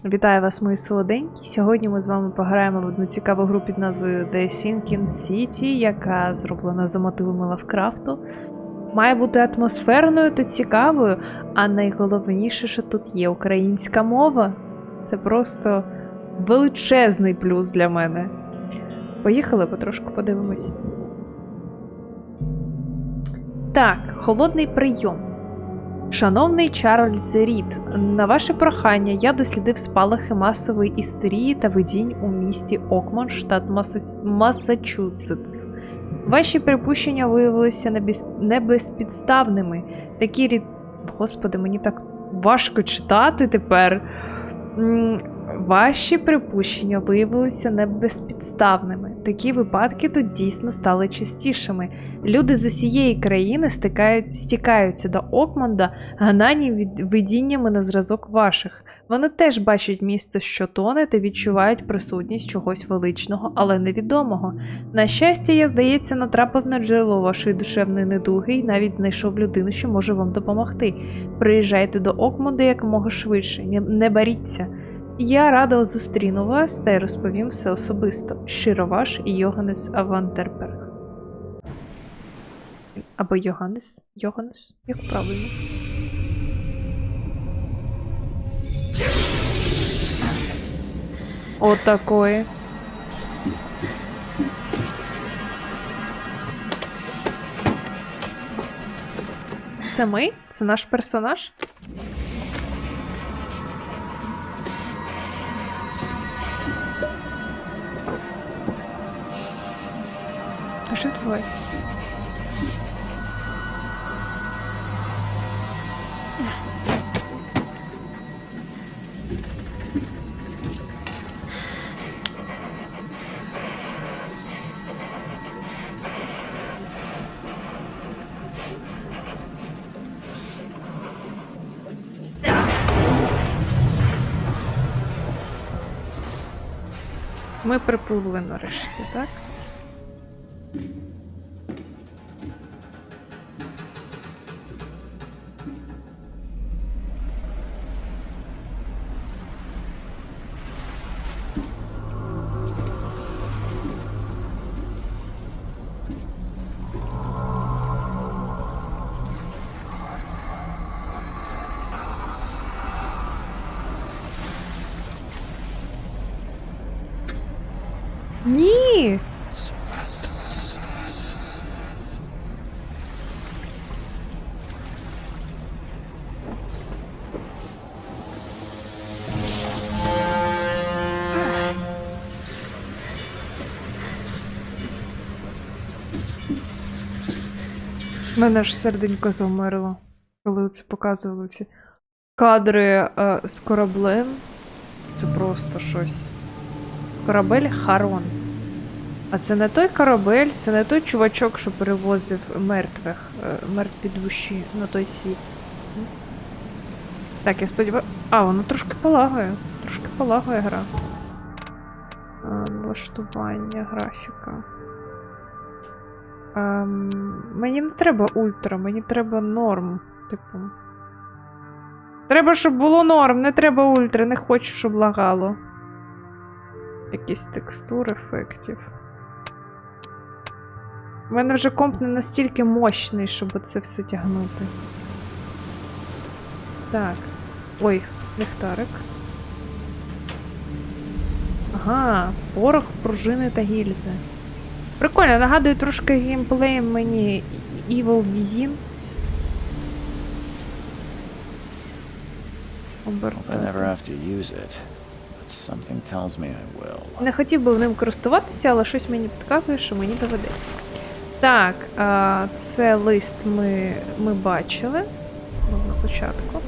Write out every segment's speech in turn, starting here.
Вітаю вас, мої солоденькі. Сьогодні ми з вами пограємо в одну цікаву гру під назвою The Sinking City, яка зроблена за мотивами Лавкрафту. Має бути атмосферною та цікавою, а найголовніше, що тут є українська мова. Це просто величезний плюс для мене. Поїхали, потрошку подивимось. Так, холодний прийом. Шановний Чарльз Рід, на ваше прохання я дослідив спалахи масової істерії та видінь у місті Окмон, штат Массачусетс. Ваші припущення виявилися небезпідставними. Господи, мені так важко читати тепер. Ваші припущення виявилися небезпідставними. Такі випадки тут дійсно стали частішими. Люди з усієї країни стікаються до Окмонда, гнані видіннями на зразок ваших. Вони теж бачать місто, що тоне, та відчувають присутність чогось величного, але невідомого. На щастя, я, здається, натрапив на джерело вашої душевної недуги і навіть знайшов людину, що може вам допомогти. Приїжджайте до Окмонда якомога швидше, не боріться. Я радо зустріну вас та й розповім все особисто. Щиро ваш Йоганнес Авантерберг. Або Йоганнес? Йоганнес? Як правильно? Отакої. Це ми? Це наш персонаж? А що відбувається? Ми припливли нарешті, так? Ні! Мене ж серденько завмерло, коли це показували ці кадри з кораблем. Це просто щось. Корабель Харон. А це не той корабель, це не той чувачок, що перевозив мертві душі на той світ. Так, я сподіваюся... А, воно трошки полагає. Трошки полагає гра. Влаштування, графіка. Мені не треба ультра, мені треба норм. Типу. Треба, щоб було норм, не треба ультра, не хочу, щоб лагало. Якісь текстур, ефектів. У мене вже комп не настільки мощний, щоб це все тягнути. Так. Ой, ліхтарик. Ага, порох, пружини та гільзи. Прикольно, нагадує трошки геймплеєм мені Evil Within. Не хотів би ним користуватися, але щось мені підказує, що мені доведеться. Так, це лист ми бачили на початку.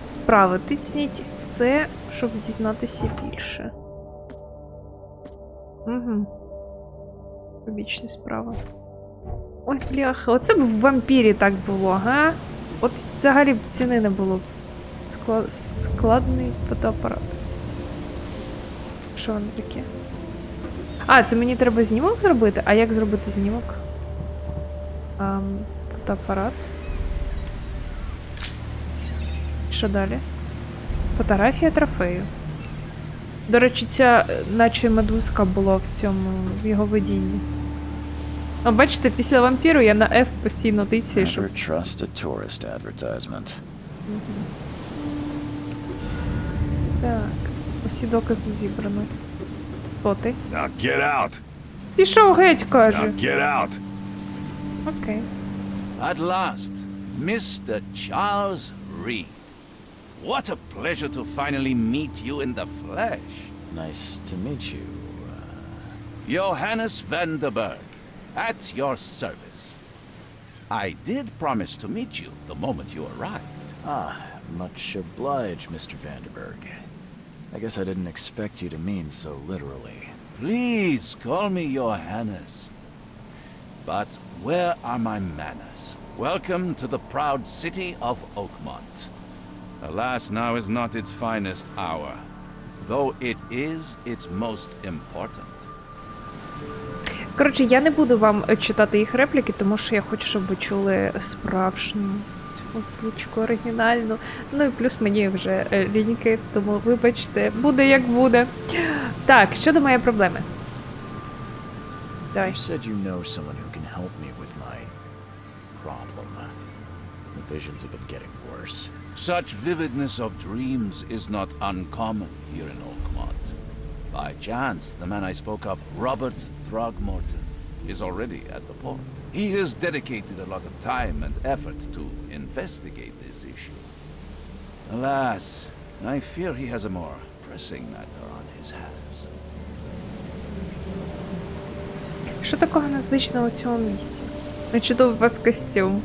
Справи тисніть це, щоб дізнатися більше. Угу. Побічні справи. Ой, бляха, оце б в вампірі так було, га? От взагалі б ціни не було. Складний фотоапарат. Що воно таке? А, це мені треба знімок зробити? А як зробити знімок? Фотоапарат. Що далі? Фотографія трофею. До речі, ця наче медузка була в його видінні. А бачите, після вампіру я на F постійно тицяю, щоб... Так, усі докази зібрано. Хто ти? Пішов геть, каже. Окей. At last, Mr. Charles Reed. What a pleasure to finally meet you in the flesh. Nice to meet you. Johannes van der Berg, at your service. I did promise to meet you the moment you arrived. Ah, much obliged, Mr. Vanderberg. I guess I didn't expect you to mean so literally. Please call me Johannes. But where are my manners? Welcome to the proud city of Oakmont. Alas, now is not its finest hour, though it is its most important. Коротше, я не буду вам читати їх репліки, тому що я хочу, щоб ви чули справжню цю озвучку оригінальну. Ну і плюс мені вже ліньки, тому вибачте, буде як буде. Так, щодо моєї проблеми. Давай. You said you know someone who can help me with my problem. The visions have been getting worse. Such vividness of dreams is not uncommon here in Oakmont. By chance, the man I spoke of, Robert Throgmorton, is already at the port. He has dedicated a lot of time and effort to investigate this issue. Alas, I fear he has a more pressing matter on his hands. Що такого незвичного у цьому місці? Чудовий у вас костюм.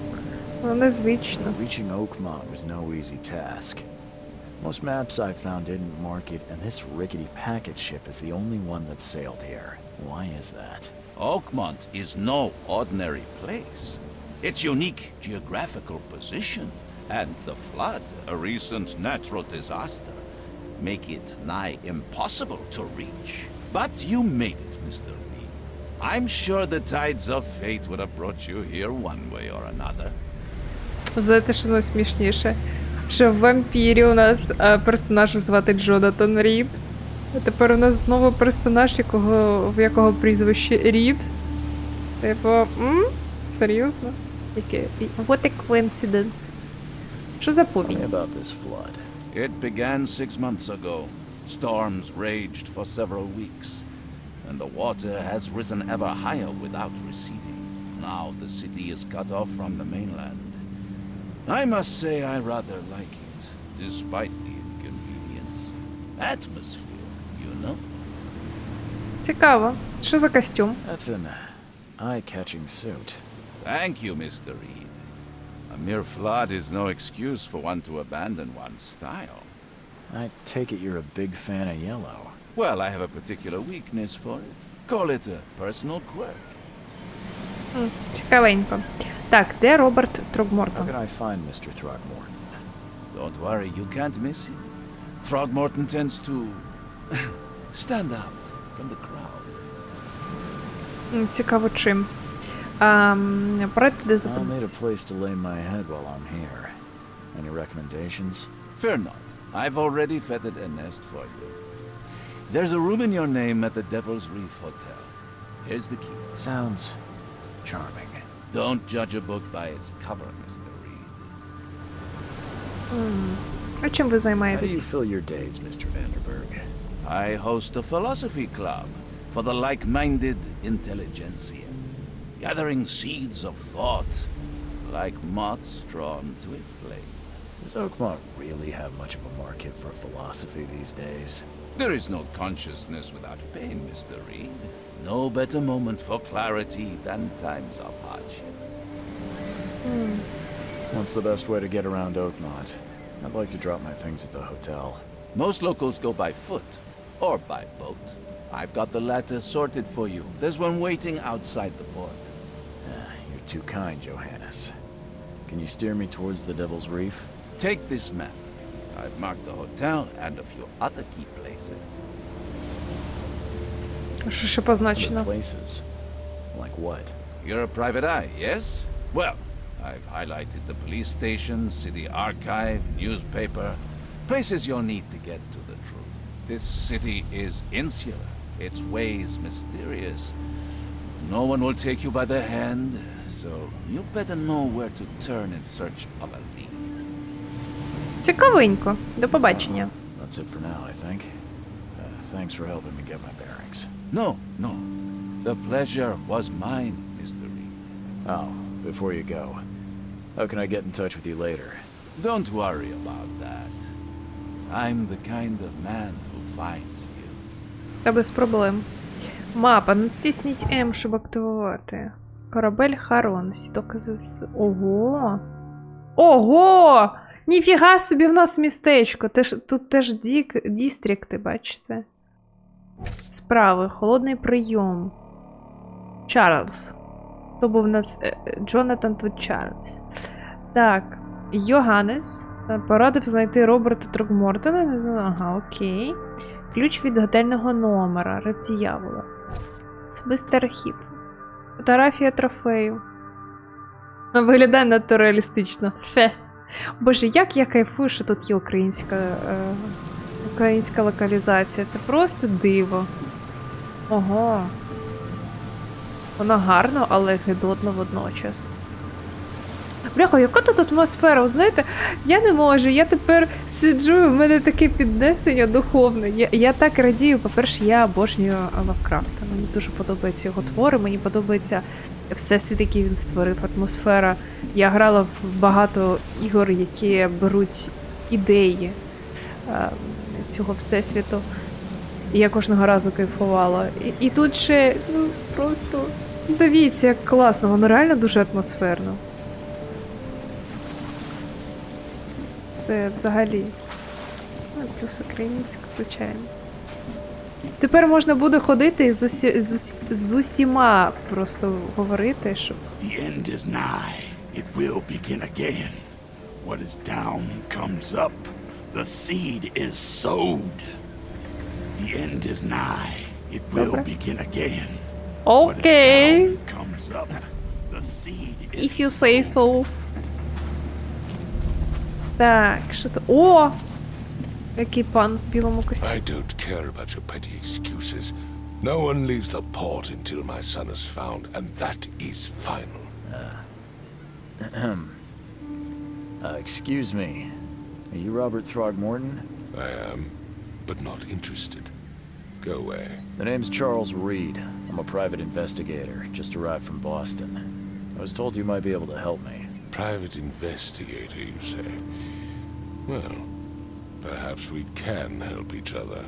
Ну, незвично. Reaching Oakmont was no easy task. Most maps I found didn't mark it, and this rickety packet ship is the only one that sailed here. Why is that? Oakmont is no ordinary place. Its unique geographical position and the flood, a recent natural disaster, make it nigh impossible to reach. But you made it, Mr. Reed. I'm sure the tides of fate would have brought you here one way or another. Знаєте, що найсмішніше? Що в вампірі у нас персонажа звати Джонатан Рід. А тепер у нас знову персонаж, в якого прізвище Рід. Типу, серйозно? What a coincidence. Що за повінь? Tell me about this flood. It began 6 months ago. Storms raged for several weeks, and the water has risen ever higher without receding. Now the city is cut off from the mainland. I must say I rather like it, despite the inconvenience. Atmosphere, you know? Цікаво. Що за костюм? That's an eye-catching suit. Thank you, Mr. Reed. A mere flood is no excuse for one to abandon one's style. I take it you're a big fan of yellow. Well, I have a particular weakness for it. Call it a personal quirk. Цікавенько. Так, де Роберт How Трогмортон? can I find Mr. Throgmorton? Don't worry, you can't miss him. Throgmorton tends to stand out from the crowd. Цікаво чим. Порадьте, де I'll need зупинитися. a place to lay my head while I'm here. Any recommendations? Fear not. I've already feathered a nest for you. There's a room in your name at the Devil's Reef Hotel. Here's the key. Sounds charming. Don't judge a book by its cover, Mr. Reed. А чим ви How do you займаєтесь? fill your days, Mr. Vanderberg? I host a philosophy club for the like-minded intelligentsia, gathering seeds of thought like moths drawn to a flame. Does Oakmont really have much of a market for philosophy these days? There is no consciousness without pain, Mr. Reed. No better moment for clarity than times of hardship. What's the best way to get around Oakmont? I'd like to drop my things at the hotel. Most locals go by foot or by boat. I've got the latter sorted for you. There's one waiting outside the port. You're too kind, Johannes. Can you steer me towards the Devil's Reef? Take this map. I've marked the hotel and a few other key places. Що Other позначено? places? Like what? You're a private eye, yes? Well, I've highlighted the police station, city archive, newspaper, places you'll need to get to the truth. This city is insular, its ways mysterious. No one will take you by the hand, so you better know where to turn in search of a lead. Цікавенько. До побачення. That's it for now, I think. Thanks for helping me get my bearings. No, no. The pleasure was mine, Mr. Reed. Oh, before you go, how can I get in touch with you later? Don't worry about that. I'm the kind of man who finds you. Та без проблем. Мапа. Натисніть М, щоб активувати. Корабель Харон. Всі докази з... Ого! Ого! Ніфіга собі в нас містечко. Тут теж дістрикти, бачите? Справи. Холодний прийом. Чарльз. То був у нас Джонатан, тут Чарльз. Так. Йоганнес. Порадив знайти Роберта Трогмортона. Ага, окей. Ключ від готельного номера. Реп диявола. Особистий архів. Фотографія трофею. Виглядає надто реалістично. Фе. Боже, як я кайфую, що тут є українська локалізація. Це просто диво. Ого. Воно гарно, але гидотно водночас. Бляха, яка тут атмосфера? От знаєте, я не можу, я тепер сиджу, в мене таке піднесення духовне. Я так радію, по-перше, я обожнюю Лавкрафта. Мені дуже подобаються його твори, мені подобається всесвіт, який він створив, атмосфера. Я грала в багато ігор, які беруть ідеї цього всесвіту. І я кожного разу кайфувала. І тут ще, ну, просто, дивіться, як класно, воно реально дуже атмосферно. Це взагалі. Ну, плюс українська, звичайно. Тепер можна буде ходити і з усіма просто говорити, щоб... The end is nigh. It will begin again. What is down comes up. The seed is sowed. The end is nigh. It will begin again. Окей. What is down comes up. The seed is If you say so. Так, що то... О! Який пан в білому костюмі. I don't care about your petty excuses. No one leaves the port until my son is found, and that is final. Excuse me. Are you Robert Throgmorton? I am, but not interested. Go away. The name's Charles Reed. I'm a private investigator, just arrived from Boston. I was told you might be able to help me. Private investigator, you say? Well, perhaps we can help each other.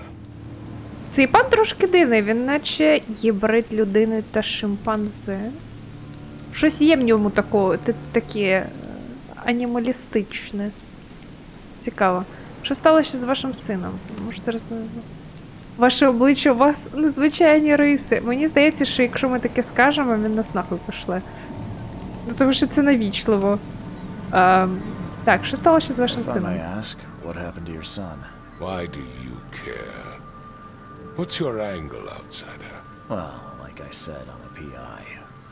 Цей пан трошки дивний, він наче гібрид людини та шимпанзе. Щось є в ньому такого, таке анімалістичне. Цікаво. Що сталося з вашим сином? Можете розповісти? Ваше обличчя, у вас незвичайні риси. Мені здається, що якщо ми таке скажемо, він нас нахуй пошле. Тому що це навічливо. Так, що сталося з вашим If I сином? may ask, what happened to your son? Why do you care? What's your angle, outsider? Well, like I said, I'm a PI.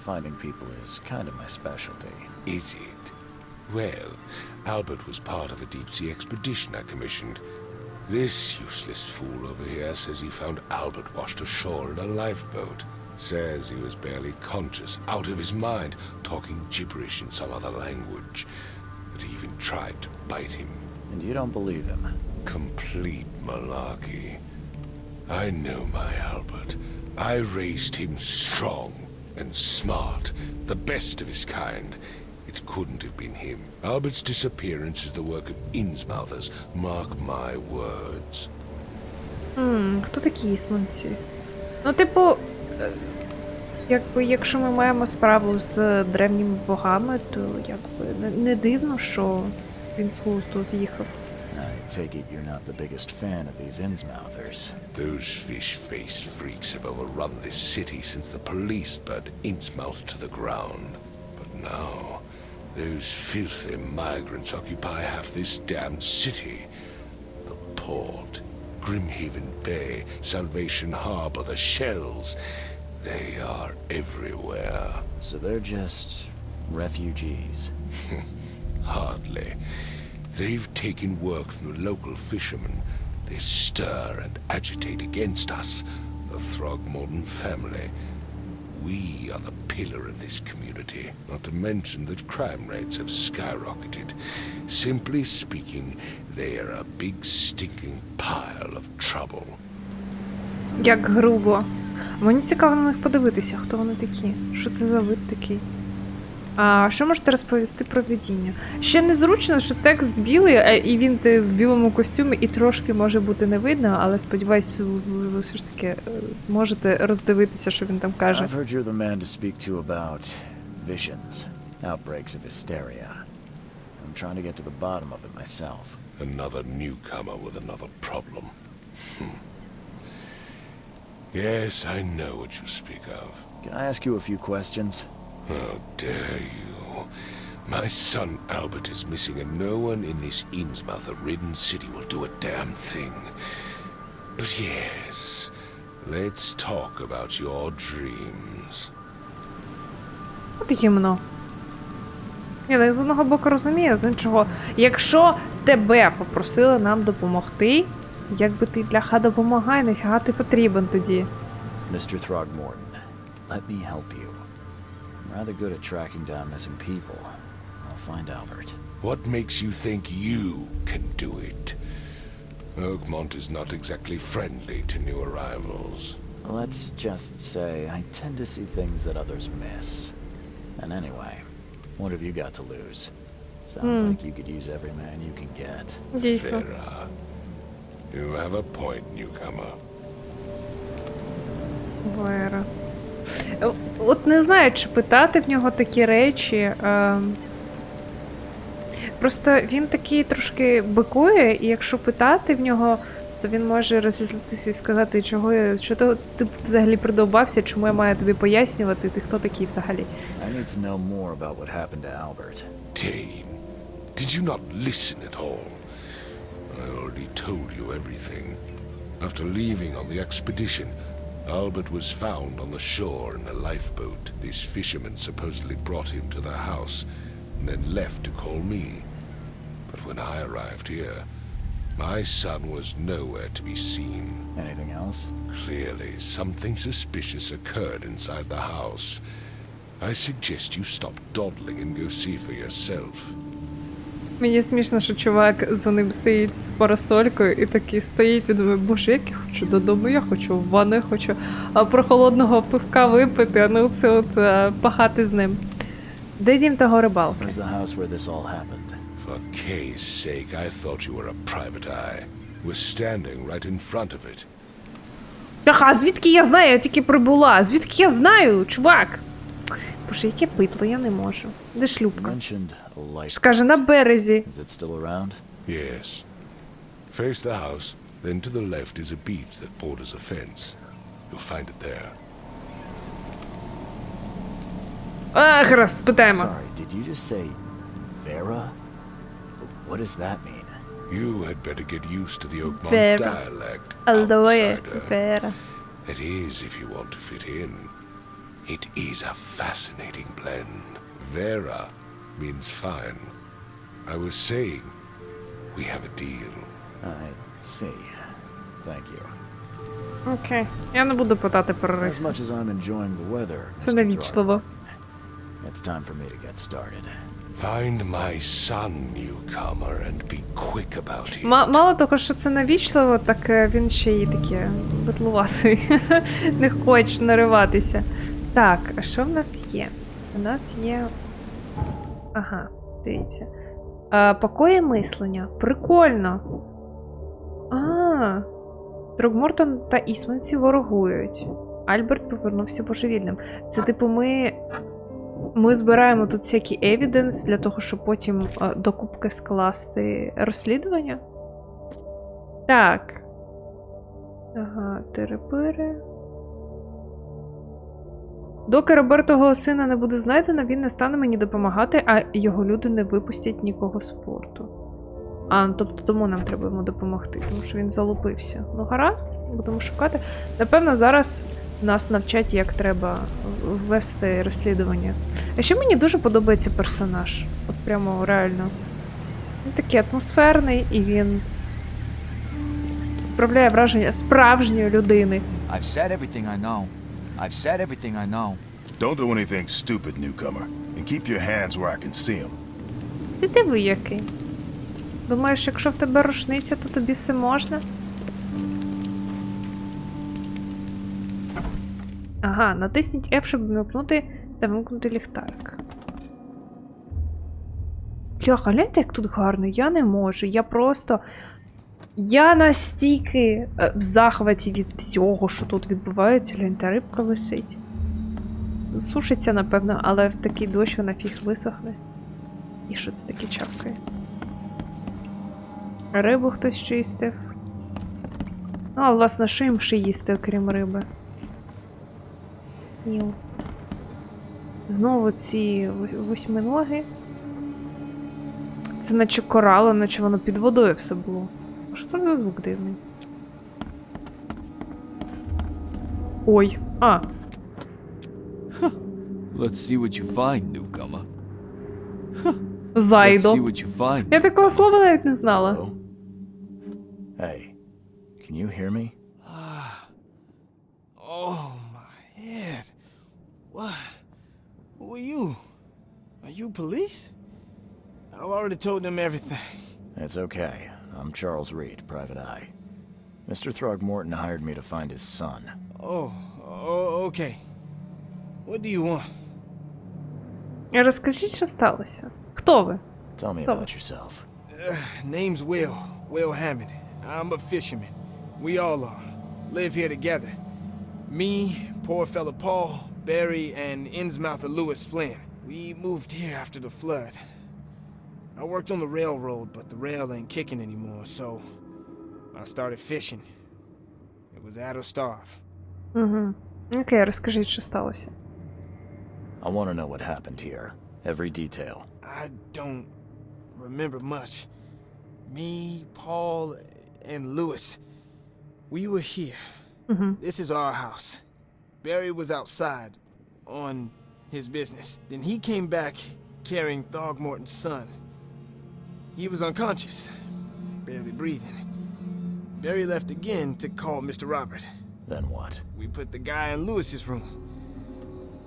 Finding people is kind of my specialty. Is it? Well, Albert was part of a deep-sea expedition I commissioned. This useless fool over here says he found Albert washed ashore in a lifeboat. Says he was barely conscious, out of his mind, talking gibberish in some other language. That he even tried to bite him. And you don't believe him? Complete malarkey. I know my Albert. I raised him strong and smart, the best of his kind. It couldn't have been him. Albert's disappearance is the work of Innsmouthers, mark my words. Хто такі ісманці? Ну, типу, якщо ми маємо справу з древніми богами, то якби не дивно, що він з глузду з'їхав. I take it you're not the biggest fan of these Innsmouthers. Those fish-faced freaks have overrun this city since the police burned Innsmouth to the ground. But now, those filthy migrants occupy half this damned city. The port, Grimhaven Bay, Salvation Harbor, the shells, they are everywhere. So they're just refugees. Hardly. They've taken work from the local fishermen, They stir and agitate against us, the Throgmorton family. We are the pillar of this community, not to mention that crime rates have skyrocketed. Simply speaking, they are a big stinking pile of trouble. Як грубо. Мені цікаво на них подивитися, хто вони такі. Що це за вид такий? А що можете розповісти про видіння? Ще незручно, що текст білий, і він в білому костюмі, і трошки може бути не видно, але сподіваюсь, ви все ж таки можете роздивитися, що він там каже. I've heard you're the man to speak to about visions, outbreaks of hysteria. I'm trying to get to the bottom of it myself. Another newcomer with another problem. Yes, I know what you speak of. Can I ask you a few questions? How dare you? My son Albert is missing, and no one in this Innsmouth-ridden city will do a damn thing. But yes, let's talk about your dreams. От гімно. Я з одного боку розумію, з іншого, якщо тебе попросили нам допомогти, як би ти, бляха, допомагай, нафіга ти потрібен тоді? Mr. Throgmorton, let me help you. I'm rather good at tracking down missing people. I'll find Albert. What makes you think you can do it? Oakmont is not exactly friendly to new arrivals. Let's just say I tend to see things that others miss. And anyway, what have you got to lose? Sounds like you could use every man you can get. Дійсно. Vera, you have a point, newcomer. Вера. От не знаю, чи питати в нього такі речі. Просто він такий трошки бикує, і якщо питати в нього, то він може розізлитися і сказати, що ти взагалі придовбався, чому я маю тобі пояснювати, ти хто такий взагалі. I need to know more about what happened to Albert. Dane, did you not listen at all? I already told you everything. After leaving on the expedition, Albert was found on the shore in a lifeboat. This fisherman supposedly brought him to the house and then left to call me. But when I arrived here, my son was nowhere to be seen. Anything else? Clearly, something suspicious occurred inside the house. I suggest you stop dawdling and go see for yourself. Мені смішно, що чувак за ним стоїть з парасолькою і такий стоїть і думає, боже, як я хочу додому, я хочу в ванну, я хочу прохолодного пивка випити, а не це от пахати з ним. Де дім того рибалки? Where's the house where this all happened? For Kay's sake, I thought you were a private eye. We're standing right in front of it. Ага, звідки я знаю? Я тільки прибула. Звідки я знаю, чувак? Боже, яке питло, я не можу. Де шлюпка? Mentioned a life. Скаже, на березі. Is it still around? Yes. Face the house, then to the left is a beach that borders a fence. You'll find it there. Гаразд, спитаємо. Sorry, did you just say Vera? What does that mean? You had better get used to the Oakmont Vera. dialect, Алдове, outsider. Вера. That is, if you want to fit in. It is a fascinating blend. Vera means fine. I was saying, we have a deal. I see. Thank you. Окей. Я не буду питати про As риси. much as I'm enjoying the weather, Це Mr. невічливо. Throckmorton, it's time for me to get started. Find my son, newcomer, and be quick about it. Мало того, що це навічливо, так він ще й таке бедлуватий. Не хоче нариватися. Так, а що в нас є? У нас є... Ага, дивіться. Покої мислення. Прикольно. Трогмортон та Ісманці ворогують. Альберт повернувся божевільним. Це типу ми збираємо тут всякий евіденс для того, щоб потім докупки скласти розслідування. Так. Ага, терепири. Доки Робертового сина не буде знайдено, він не стане мені допомагати, а його люди не випустять нікого з порту. Тобто тому нам треба йому допомогти, тому що він залупився. Ну гаразд, будемо шукати. Напевно, зараз нас навчать, як треба ввести розслідування. А ще мені дуже подобається персонаж. От прямо реально. Він такий атмосферний, і він справляє враження справжньої людини. I've said everything I know. I've said everything I know. Don't do anything stupid, newcomer, and keep your hands where I can see them. Ти диви який. Думаєш, якщо в тебе рушниця, то тобі все можна? Ага, натисніть F, щоб вимкнути та вимкнути ліхтарик. Бляха, гляньте, як тут гарно. Я не можу. Я настільки в захваті від всього, що тут відбувається. Гляньте, рибка висить. Сушиться, напевно, але в такий дощ вона фіг висохне. І що це таке чавкає? Рибу хтось чистив. Ну, а власне, що їм ще їсти, окрім риби? Ніл. Знову ці восьминоги. Це наче корало, наче воно під водою все було. А що це за звук дивний? Ой. А. Let's see what you find, newcomer. Let's Зайдо. see what you find. Я такого слова навіть не знала. Hello? Hey, can you hear me? Oh my head. What? Who are you? Are you police? I've already told them everything. It's okay. I'm Charles Reed, Private Eye. Mr. Throgmorton hired me to find his son. Oh, okay. What do you want? Розкажіть, що сталося. Хто ви? Tell me Oh. about yourself. Name's Will Hammond. I'm a fisherman. We all are. Live here together. Me, poor fella Paul, Barry, and Innsmouther Lewis Flynn. We moved here after the flood. I worked on the railroad, but the rail ain't kicking anymore, so I started fishing. It was at or starve. Угу. Окей, розкажіть, що сталося. I want to know what happened here. Every detail. I don't remember much. Me, Paul, and Lewis. We were here. Угу. This is our house. Barry was outside on his business. Then he came back carrying Throgmorton's son. He was unconscious, barely breathing. Barry left again to call Mr. Robert. Then what? We put the guy in Lewis's room.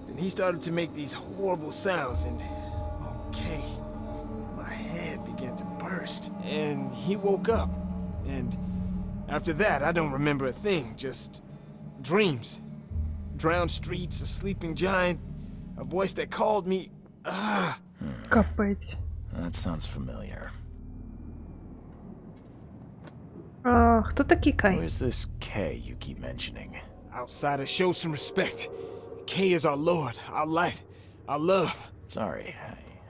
Then he started to make these horrible sounds and, okay, my head began to burst. And he woke up. And after that, I don't remember a thing, just dreams. Drowned streets, a sleeping giant, a voice that called me. Капець. That sounds familiar. А, хто такий Who Кай? is this K you keep mentioning? Outsiders, show some respect. K is our Lord, our light, our love. Sorry,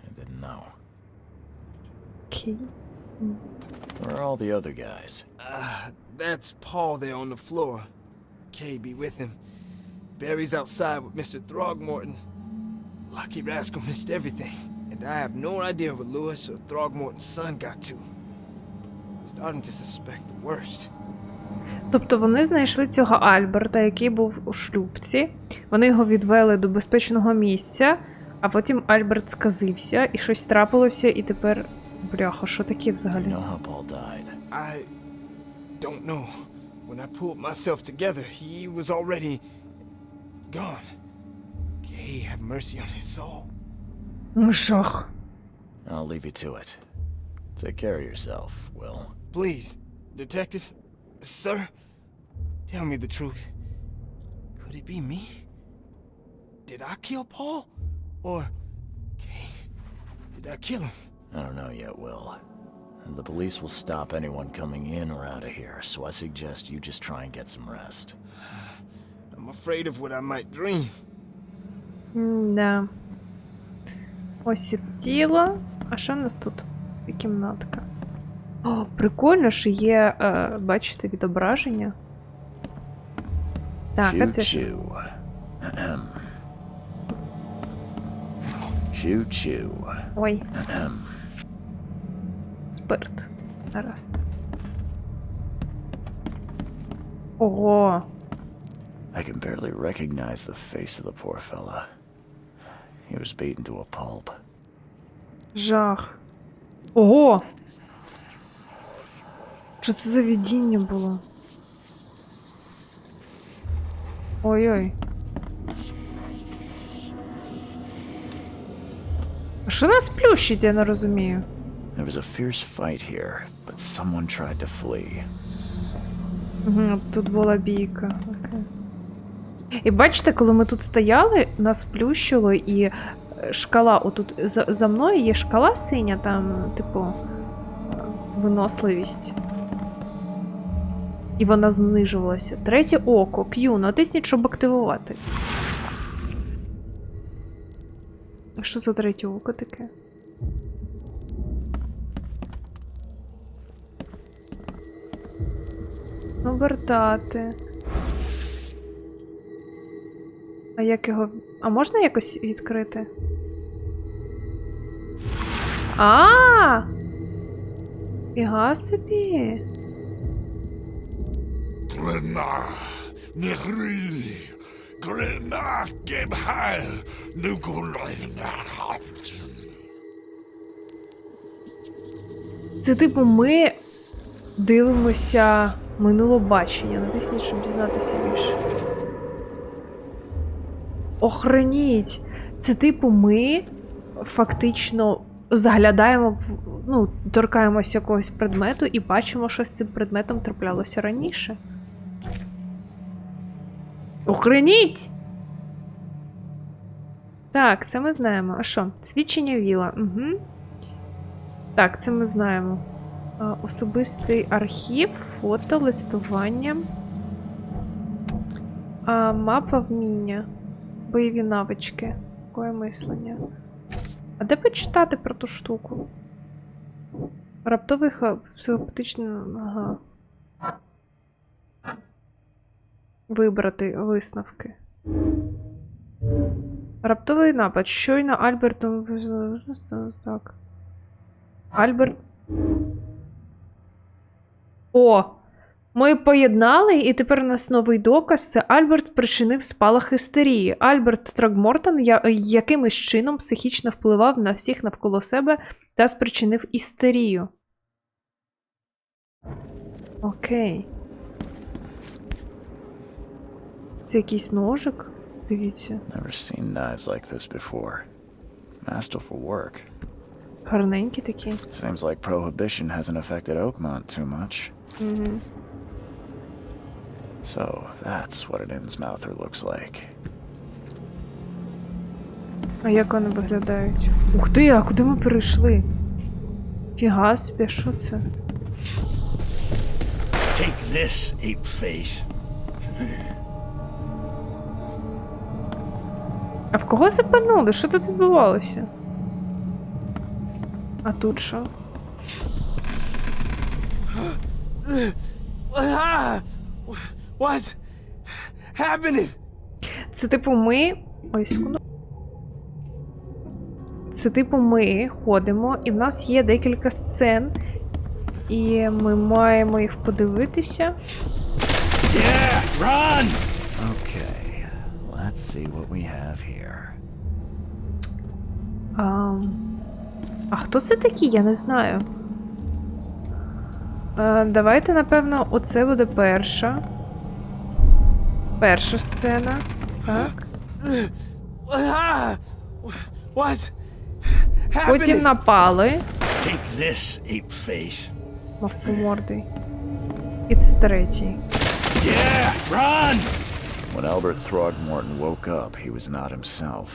I didn't know. Кей. Where are all the other guys? That's Paul there on the floor. K be with him. Barry's outside with Mr. Throgmorton. Lucky rascal missed everything. And I have no idea where Lewis or Throgmorton's son got to. Starting to suspect the worst. Тобто вони знайшли цього Альберта, який був у шлюбці. Вони його відвели до безпечного місця, а потім Альберт сказився, і щось трапилося, і тепер... Бляха, що таке Do you взагалі? know how Paul died? I don't know. When I pulled myself together, he was already gone. Kay, have mercy on his soul. Ну, жах. I'll leave you to it. Take care of yourself, Will. Please, detective, sir, tell me the truth. Could it be me? Did I kill Paul? Or, Kay, did I kill him? I don't know yet, Will. The police will stop anyone coming in or out of here, so I suggest you just try and get some rest. I'm afraid of what I might dream. Да. Ось і тіло. А що в нас тут? І кімнатка. О, прикольно, що є, бачите, відображення. Так, а це що? Choo-choo. Ahem. Choo-choo. Ой, Ahem. спирт. Гаразд. Ого. I can barely recognize the face of the poor fella. He was beaten to a pulp. Жах. Ого! Що це за видіння було? Ой-ой. А що нас плющить, я не розумію. There was a fierce fight here, but someone tried to flee. Тут була бійка. Окей. І бачите, коли ми тут стояли, нас плющило, і шкала, отут за мною є шкала синя, там, типу, виносливість. І вона знижувалася. Третє око, Q, натисніть, щоб активувати. А що за третє око таке? Обертати. А як його... А можна якось відкрити? А! Фіга собі. Glenna, Nehri, Glenna, Gebhal, Nugulina, Haftin. Це типу ми дивимося минуле бачення. Натисніть, щоб дізнатися більше. Охреніть! Це типу ми фактично заглядаємо в... Ну, торкаємося якогось предмету і бачимо, що з цим предметом траплялося раніше. Охреніть! Так, це ми знаємо. А що? Свідчення Віла. Угу. Так, це ми знаємо. Особистий архів, фото, листування. Мапа вміння. Бойові навички. Такое мислення. А де почитати про ту штуку? Раптовий психопатичний... Ага. Вибрати висновки. Раптовий напад. Щойно Альбертом... Так. Альберт... О! Ми поєднали, і тепер у нас новий доказ. Це Альберт спричинив спалах істерії. Альберт Трагмортон якимось чином психічно впливав на всіх навколо себе та спричинив істерію. Окей. Це якийсь ножик? Дивіться. Never seen knives like this before. Masterful work. Гарненький такий. Seems like prohibition hasn't affected Oakmont too much. So that's what an Innsmouther looks like. А як вони виглядають? Ух ти, а куди ми перейшли? Фіга собі, що це? Take this, ape face. А в кого запальнули? Що тут відбувалося? А тут що? What's happening? Це типу ми... Ой, секунду. Це типу ми ходимо, і в нас є декілька сцен, і ми маємо їх подивитися. Yeah, run! Okay, let's see what we have here. А хто це такі? Я не знаю. Давайте, напевно, оце буде перша. Перша сцена. Так. What's Потім happening? напали. Take this, ape face. Мавпомордий. І це третій. Yeah, run! When Albert Throgmorton woke up, he was not himself.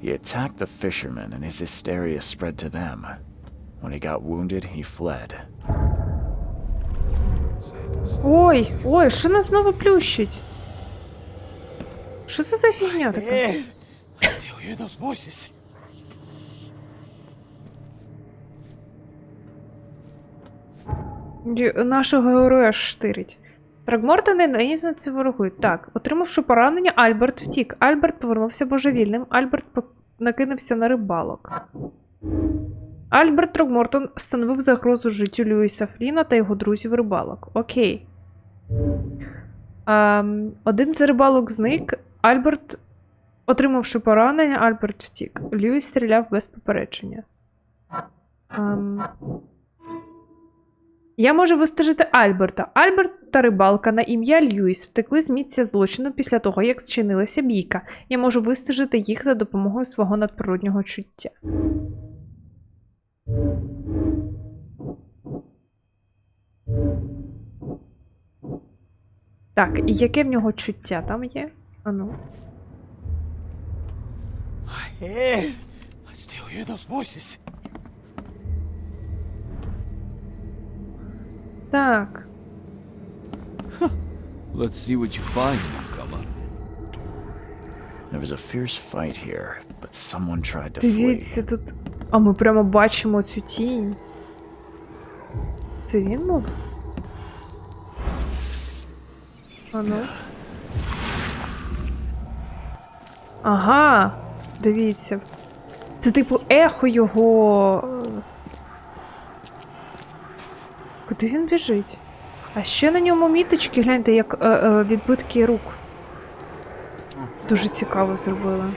He attacked the fishermen, and his hysteria spread to them. When he got wounded, he fled. Ой, ой, що нас знову плющить? Що це за фігня така? I still hear those voices. Нашого героя штирить. Трагмортони наївниці ворогують. Так, отримавши поранення, Альберт втік. Альберт повернувся божевільним. Альберт накинувся на рибалок. Альберт Трагмортон становив загрозу життю Льюіса Фліна та його друзів-рибалок. Окей. Один з рибалок зник. Альберт, отримавши поранення, Альберт втік. Льюіс стріляв без попередження. Я можу вистежити Альберта. Альберт та рибалка на ім'я Льюіс втекли з місця злочину після того, як зчинилася бійка. Я можу вистежити їх за допомогою свого надприроднього чуття. Так, і яке в нього чуття там є? Ану. I still hear those voices. Так. Let's see what you find, newcomer. There was a fierce fight here, but someone tried to flee. Дивіться, тут... А ми прямо бачимо цю тінь. Це він був? Ану. Ага, дивіться. Це типу ехо його. Куди він біжить? А ще на ньому міточки, гляньте, як відбитки рук. Дуже цікаво зробили.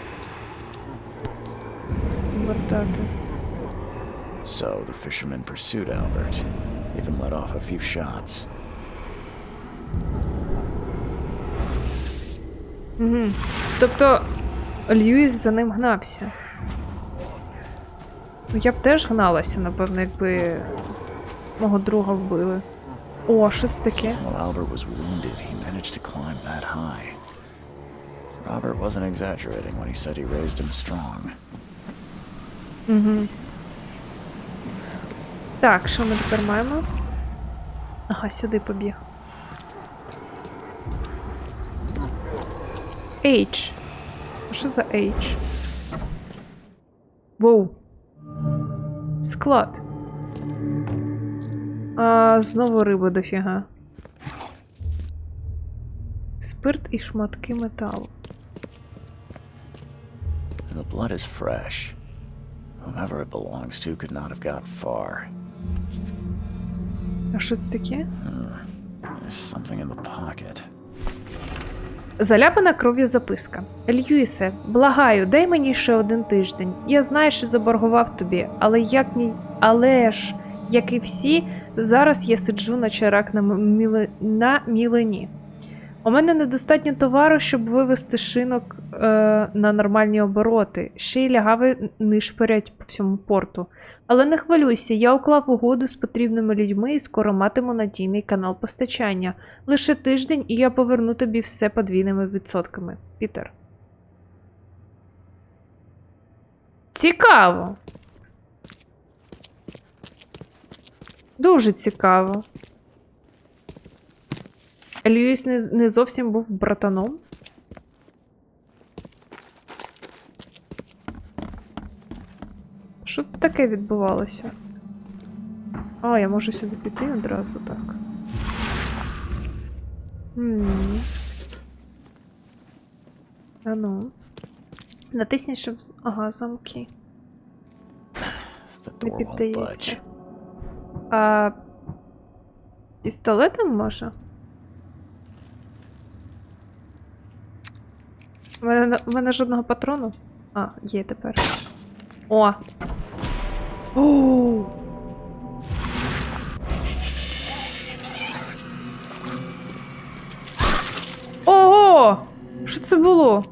Вертати. So the fisherman pursued Albert, even let off a few shots. Угу. Тобто Льюіс за ним гнався. Ну, я б теж гналася, напевно, якби мого друга вбили. О, що це таке? While Albert was wounded, he managed to climb that high. Robert wasn't exaggerating when he said he raised him strong. Угу. Так, що ми тепер маємо? Ага, сюди побіг. H. А що за H? Воу. Склад. А, знову риба дофіга. Спирт і шматки металу. The blood is fresh. Whomever it belongs to could not have got far. А що це таке? There's something in the pocket. Заляпана кров'ю записка. Льюісе, благаю, дай мені ще 1 тиждень. Я знаю, що заборгував тобі, але ж, як і всі, зараз я сиджу на чарак на мілині. У мене недостатньо товару, щоб вивести шинок на нормальні обороти. Ще й лягави нишпорять по всьому порту. Але не хвилюйся, я уклав угоду з потрібними людьми і скоро матиму надійний канал постачання. Лише тиждень, і я поверну тобі все подвійними відсотками. Пітер. Цікаво. Дуже цікаво. Льюіс не зовсім був братаном. Що тут таке відбувалося? А, я можу сюди піти одразу так. А ну. Натисніть, щоб... Ага, замки. Не піддається. А... Пістолетом може? У мене жодного патрону. А, є тепер. О! Оу! Ого! Що це було?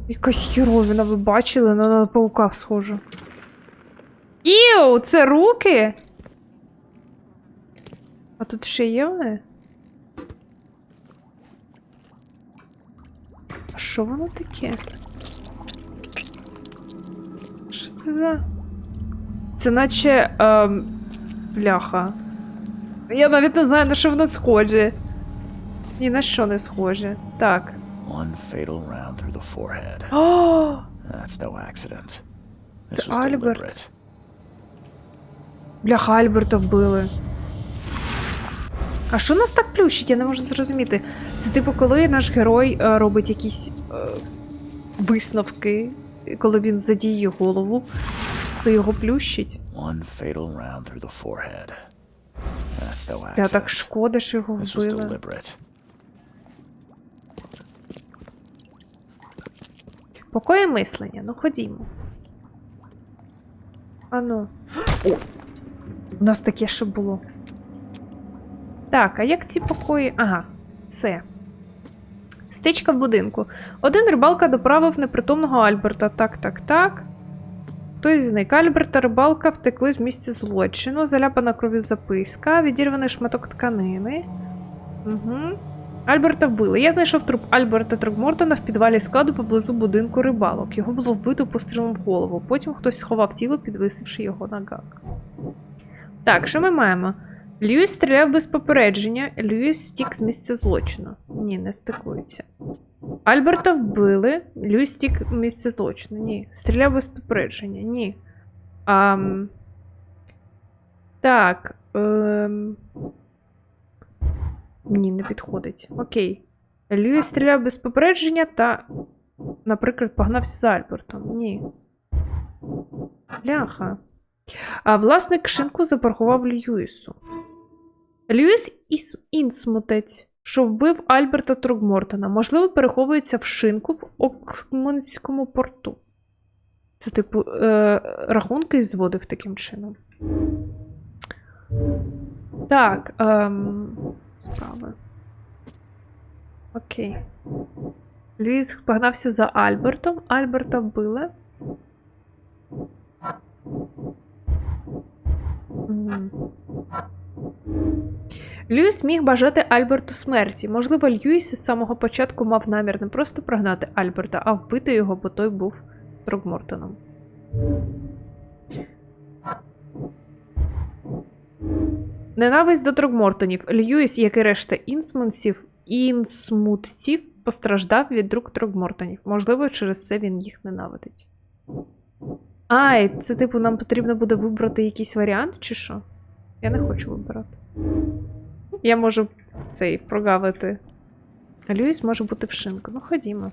Якась херовина, ви бачили? На паука схожу. Іу, це руки? А тут ще є вони? А що воно таке? Що це за... Це наче... бляха. Я навіть не знаю, на що воно схоже. Ні на що не схоже. Так. One fatal round through the forehead. О! That's no accident. This Це was Альберт. deliberate. Бляха, Альберта вбили. А що нас так плющить? Я не можу зрозуміти. Це типу, коли наш герой робить якісь висновки, коли він задіє голову, то його плющить. One fatal round through the forehead. That's no Я так accident. шкода, що його This was вбили. deliberate. Покоє мислення, ну ходімо. Ану. О! У нас таке ще було. Так, а як ці покої? Ага, це. Стичка в будинку. Один рибалка доправив непритомного Альберта. Так. Хтось зник. Альберт та рибалка втекли з місця злочину. Заляпана кров'ю записка. Відірваний шматок тканини. Угу. Альберта вбили. Я знайшов труп Альберта Трогмортона в підвалі складу поблизу будинку рибалок. Його було вбито пострілом в голову. Потім хтось сховав тіло, підвисивши його на гак. Так, що ми маємо? Льюіс стріляв без попередження. Льюіс втік з місця злочину. Ні, не стикується. Альберта вбили. Льюіс втік з місця злочину. Ні. Стріляв без попередження. Ні. Так. Ні, не підходить. Окей. Льюіс стріляв без попередження та, наприклад, погнався за Альбертом. Ні. Бляха. А власник шинку запаркував Льюісу. Льюіс Інсмутець, що вбив Альберта Трогмортона, можливо, переховується в шинку в Оксманському порту. Це, типу, рахунки зводив таким чином. Так, справи. Окей. Льюіс погнався за Альбертом. Альберта вбили. Льюіс міг бажати Альберту смерті. Можливо, Льюіс із самого початку мав намір не просто прогнати Альберта, а вбити його, бо той був Трогмортоном. Ненависть до Трогмортонів. Льюіс, як і решта інсмутців, постраждав від рук Трогмортонів. Можливо, через це він їх ненавидить. Ай, це типу нам потрібно буде вибрати якийсь варіант, чи що? Я не хочу вибирати. Я можу цей прогавити. А Льюіс може бути в шинку. Ну, ходімо.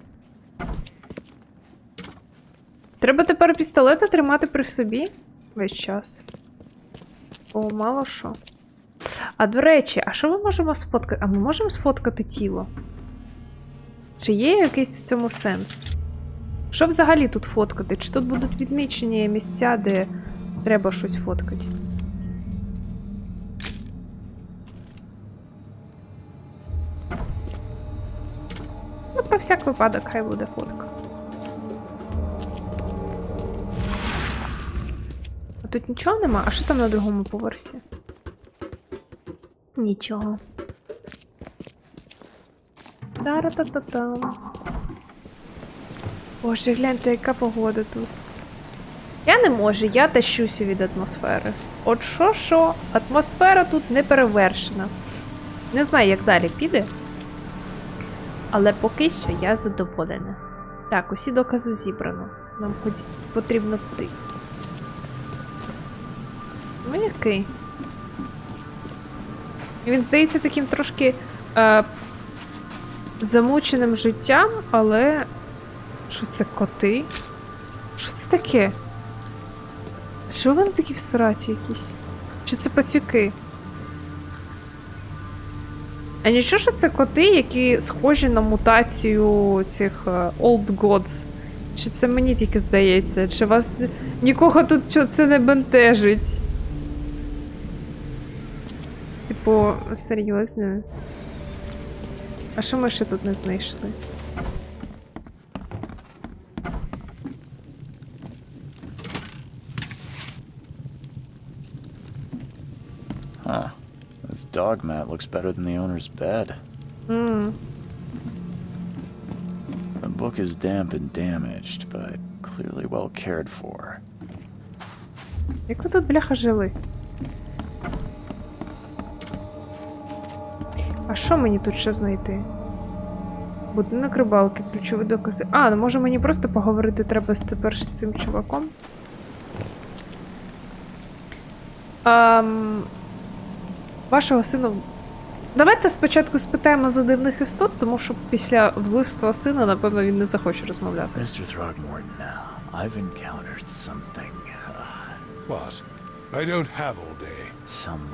Треба тепер пістолета тримати при собі весь час. О, мало що. А, до речі, а що ми можемо сфоткати? А ми можемо сфоткати тіло? Чи є якийсь в цьому сенс? Що взагалі тут фоткати? Чи тут будуть відмічені місця, де треба щось фоткати? Ну, про всяк випадок, хай буде фотка. А тут нічого нема? А що там на другому поверсі? Нічого. Тара-та-та-там. Боже, гляньте, яка погода тут. Я не можу, я тащуся від атмосфери. От що, атмосфера тут не перевершена. Не знаю, як далі піде. Але поки що я задоволена. Так, усі докази зібрано. Нам потрібно туди. Ну, який? Він здається таким трошки замученим життям, але... Що це, коти? Що це таке? Що вони такі всраті якісь? Чи це пацюки? А нічого, що це коти, які схожі на мутацію цих Old Gods? Чи це мені тільки здається? Чи вас нікого тут це не бентежить? Типу, серйозно? А що ми ще тут не знайшли? Huh. This dog mat looks better than the owner's bed. The book is damp and damaged, but clearly well cared for. Як ви тут, бляха, жили? А що мені тут ще знайти? Будинок рибалки, ключові докази. А, ну може мені просто поговорити треба тепер з цим чуваком? Вашого сина... Давайте спочатку спитаємо за дивних істот, тому що після вбивства сина, напевно, він не захоче розмовляти. Mr. Throgmorton, I've encountered something. What? I don't have all day. Some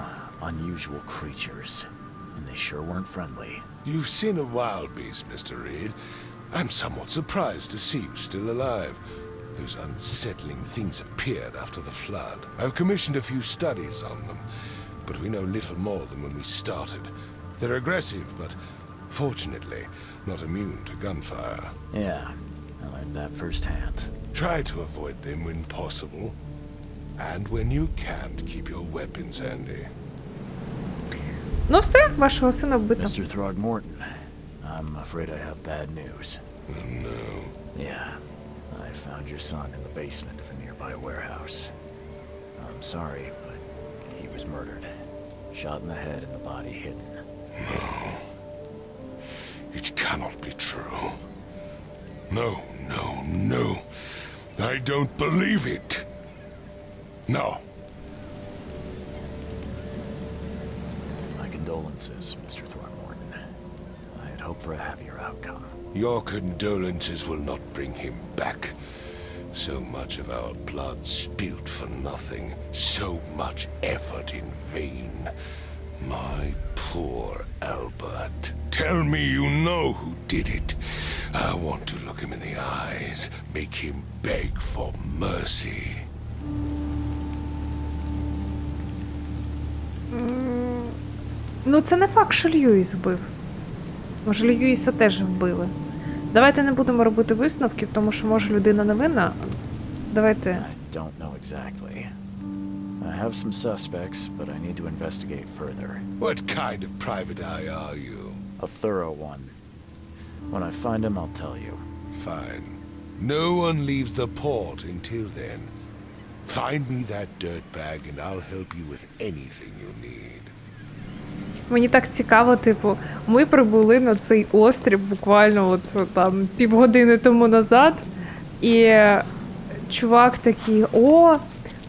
unusual creatures. And they sure weren't friendly. You've seen a wild beast, Mr. Reed. I'm somewhat surprised to see you still alive. Those unsettling things appeared after the flood. I've commissioned a few studies on them, but we know little more than when we started. They're aggressive, but fortunately not immune to gunfire. Yeah, I learned that firsthand. Try to avoid them when possible. And when you can't, keep your weapons handy. Ну все, вашого сина вбито. Mr. Throgmorton, I'm afraid I have bad news. Oh no. Yeah, I found your son in the basement of a nearby warehouse. I'm sorry, but he was murdered. Shot in the head and the body hidden. No. It cannot be true. No, no, no. I don't believe it. No. My condolences, Mr. Throgmorton. I had hoped for a happier outcome. Your condolences will not bring him back. So much of our blood spilt for nothing. So much effort in vain. My poor Albert. Tell me you know who did it. I want to look him in the eyes, make him beg for mercy. Ну, це не факт, що Льюіс вбив. Може, Льюіса теж вбили. Давайте не будемо робити висновків, тому що, може, людина невинна. Давайте... I don't know exactly. I have some suspects, but I need to investigate further. What kind of private eye are you? A thorough one. When I find him, I'll tell you. Fine. No one leaves the port until then. Find me that dirtbag and I'll help you with anything you need. Мені так цікаво, типу, ми прибули на цей острів буквально от там півгодини тому назад, і чувак такий: о,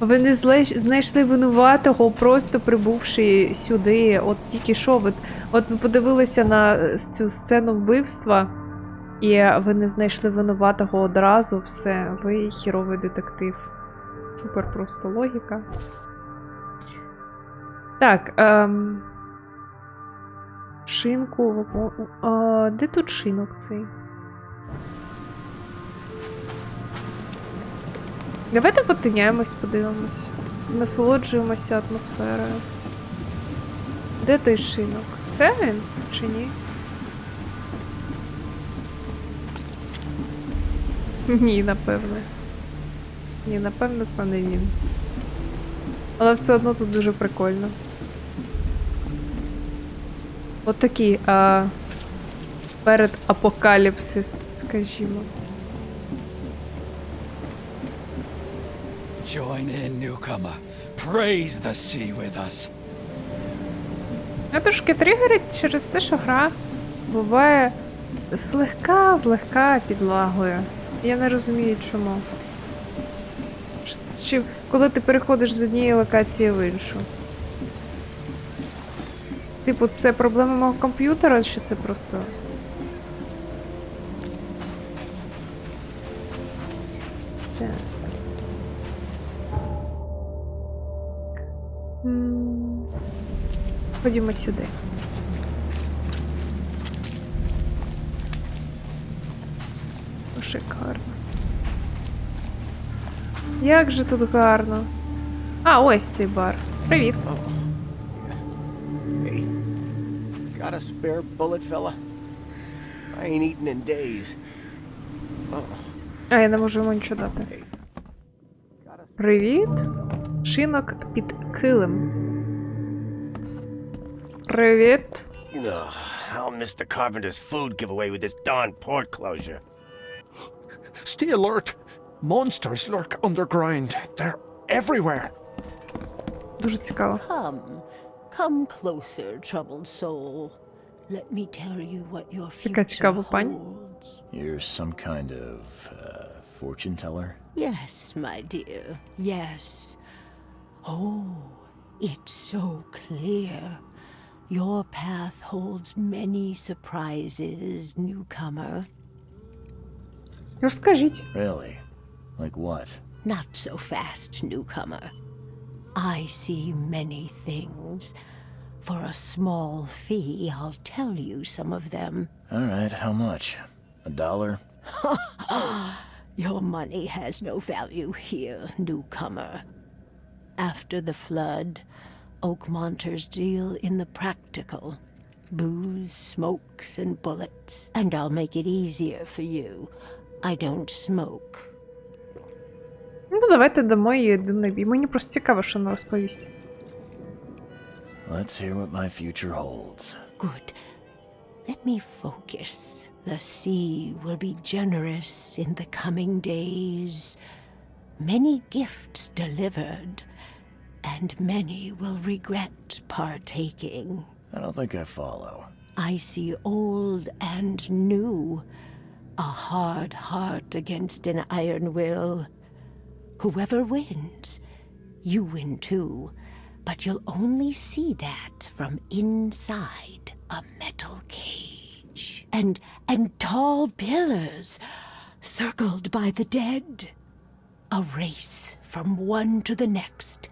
ви не знайшли винуватого, просто прибувши сюди, от тільки що, от ви подивилися на цю сцену вбивства, і ви не знайшли винуватого одразу, все, ви хіровий детектив. Супер просто логіка. Так, шинку. Де тут шинок цей? Давайте потиняємось, подивимось. Насолоджуємося атмосферою. Де той шинок? Це він чи ні? Ні, напевне. Ні, напевно, це не він. Але все одно тут дуже прикольно. От такий передапокаліпсис, скажімо. Join in, newcomer. Praise the sea with us. Я трошки тригерить через те, що гра буває злегка підлагою. Я не розумію, чому. Коли ти переходиш з однієї локації в іншу. Типу, це проблема мого комп'ютера, чи це просто... Так. Ходімо сюди. Шикарно. Як же тут гарно. А, ось цей бар. Привіт. Hey, got a spare bullet, fella? I ain't eaten in days. А, я не можу йому нічого дати. Привіт. Шинок під килим. Привіт. I'll miss the carpenter's food giveaway with this darn port closure. Stay alert. Monsters lurk underground. They're everywhere. Дуже цікаво. Come closer, troubled soul. Let me tell you what your Така future цікава пані. holds. You're some kind of fortune teller? Yes, my dear, yes. Oh, it's so clear. Your path holds many surprises, newcomer. Розкажіть. Really? Like what? Not so fast, newcomer. I see many things. For a small fee, I'll tell you some of them. All right, how much? $1? Your money has no value here, newcomer. After the flood, Oakmonters deal in the practical. Booze, smokes, and bullets. And I'll make it easier for you. I don't smoke. Ну, давайте дамо їй єдиний бій. Мені просто цікаво, що вона розповість. Let's hear what my future holds. Good. Let me focus. The sea will be generous in the coming days. Many gifts delivered, and many will regret partaking. I don't think I follow. I see old and new. A hard heart against an iron will. Whoever wins, you win too. But you'll only see that from inside a metal cage. And tall pillars circled by the dead. A race from one to the next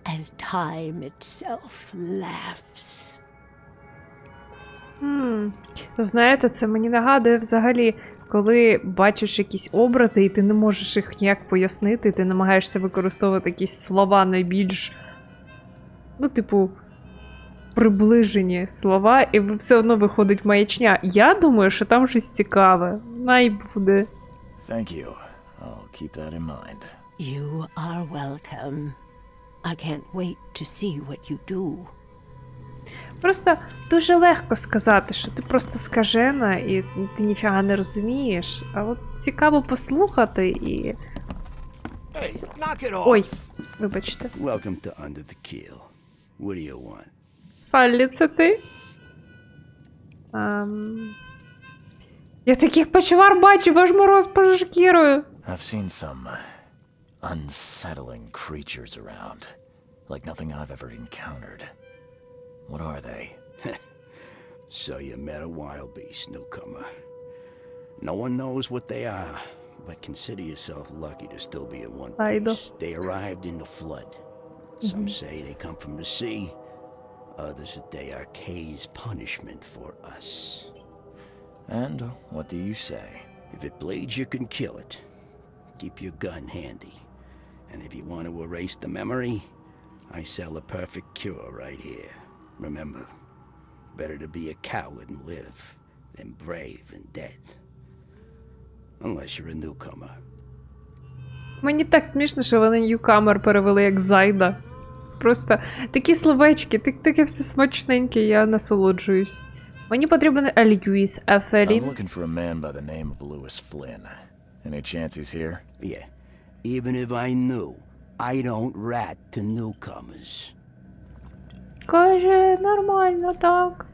as time itself laughs. Знаєте, це мені нагадує взагалі, коли бачиш якісь образи і ти не можеш їх ніяк пояснити, ти намагаєшся використовувати якісь слова найбільш, ну, типу, приближені слова, і все одно виходить маячня. Я думаю, що там щось цікаве. Най буде. Thank you. I'll keep that in mind. You are welcome. I can't wait to see what you do. Просто дуже легко сказати, що ти просто скажена і ти ніфіга не розумієш. А от цікаво послухати і... Hey, knock it off. Ой, вибачте. Welcome to Under the Keel. What do you want? Саллі, це ти? Я таких почвар бачив, аж мороз по шкірою. I've seen some unsettling creatures around. Like nothing I've ever encountered. What are they? So you met a wild beast, newcomer. No one knows what they are, but consider yourself lucky to still be in one piece. They arrived in the flood. Some say they come from the sea. Others that they are Kay's punishment for us. And what do you say? If it bleeds, you can kill it. Keep your gun handy. And if you want to erase the memory, I sell a perfect cure right here. Remember, better to be a coward and live than brave and dead. Unless you're a newcomer. Мені так смішно, що вони ньюкамер перевели як зайда. Просто такі словечки, таке все смачненьке, я насолоджуюсь. Мені потрібен Льюіс Ефелін. I'm looking for a man by the name of Lewis Flynn. Any chance he's here? Yeah. Even if I knew, I don't rat to newcomers. Каже, нормально, так.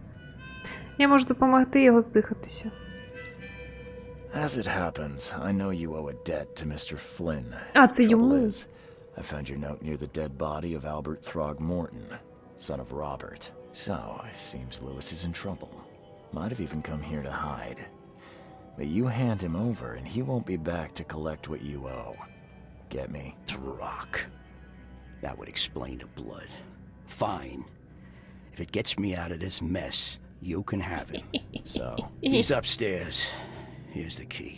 Я можу допомогти його здихатися. As it happens, I know you owe a debt to Mr. Flynn. А, це Trouble йому. is, I found your note near the dead body of Albert Throgmorton, son of Robert. So, it seems Lewis is in trouble. Might have even come here to hide. But you hand him over and he won't be back to collect what you owe. Get me? Rock. That would explain the blood. Fine. If it gets me out of this mess, you can have him. So, He's upstairs. Here's the key.